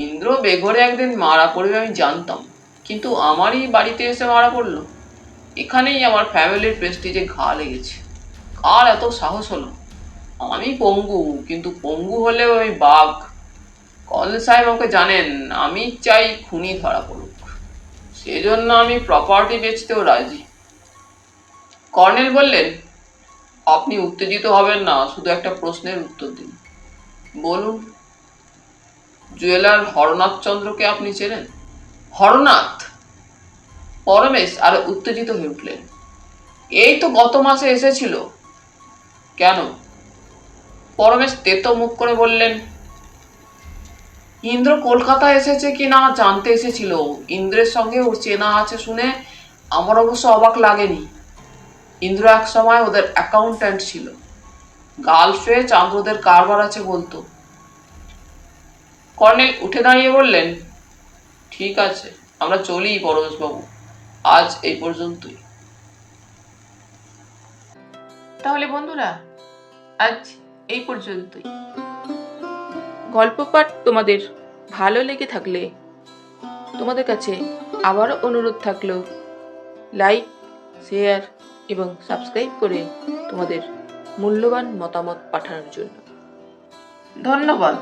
A: ইন্দ্র বেঘরে একদিন মারা পড়বে আমি জানতাম, কিন্তু আমারই বাড়িতে এসে মারা পড়লো। এখানেই আমার ফ্যামিলির প্রেস্টিজে ঘা লেগেছে। কার এত সাহস হলো? আমি পঙ্গু, কিন্তু পঙ্গু হলেও আমি বাঘ। কর্নেল সাহেব আমাকে জানেন, আমি চাই খুনি ধরা পড়ুক। সেজন্য আমি প্রপার্টি বেচতেও রাজি। কর্নেল বললেন, আপনি উত্তেজিত হবেন না, শুধু একটা প্রশ্নের উত্তর দিন। বলুন, জুয়েলার হরনাথ চন্দ্রকে আপনি চেনেন? হরনাথ? পরমেশ আরো উত্তেজিত হয়ে উঠলেন। এই তো গত মাসে এসেছিল। কেন? পরমেশ তেতো মুখ করে বললেন, ইন্দ্র কলকাতা এসেছে কি না জানতে এসেছিল। ইন্দ্রের সঙ্গে ওর চেনা আছে শুনে আমার অবশ্য অবাক লাগেনি। ইন্দ্র এক সময় ওদের অ্যাকাউন্ট্যান্ট ছিল। গালফে চান্দ্রদের কারবার আছে বলতো। কর্নেল উঠে দাঁড়িয়ে বললেন, ঠিক আছে, আমরা চলি পরমেশবাবু, আজ এই পর্যন্তই। তাহলে বন্ধুরা, আজ এই পর্যন্তই। গল্প পাঠ তোমাদের ভালো লেগে থাকলে তোমাদের কাছে আবারও অনুরোধ থাকলো, লাইক, শেয়ার এবং সাবস্ক্রাইব করে তোমাদের মূল্যবান মতামত পাঠানোর জন্য। ধন্যবাদ।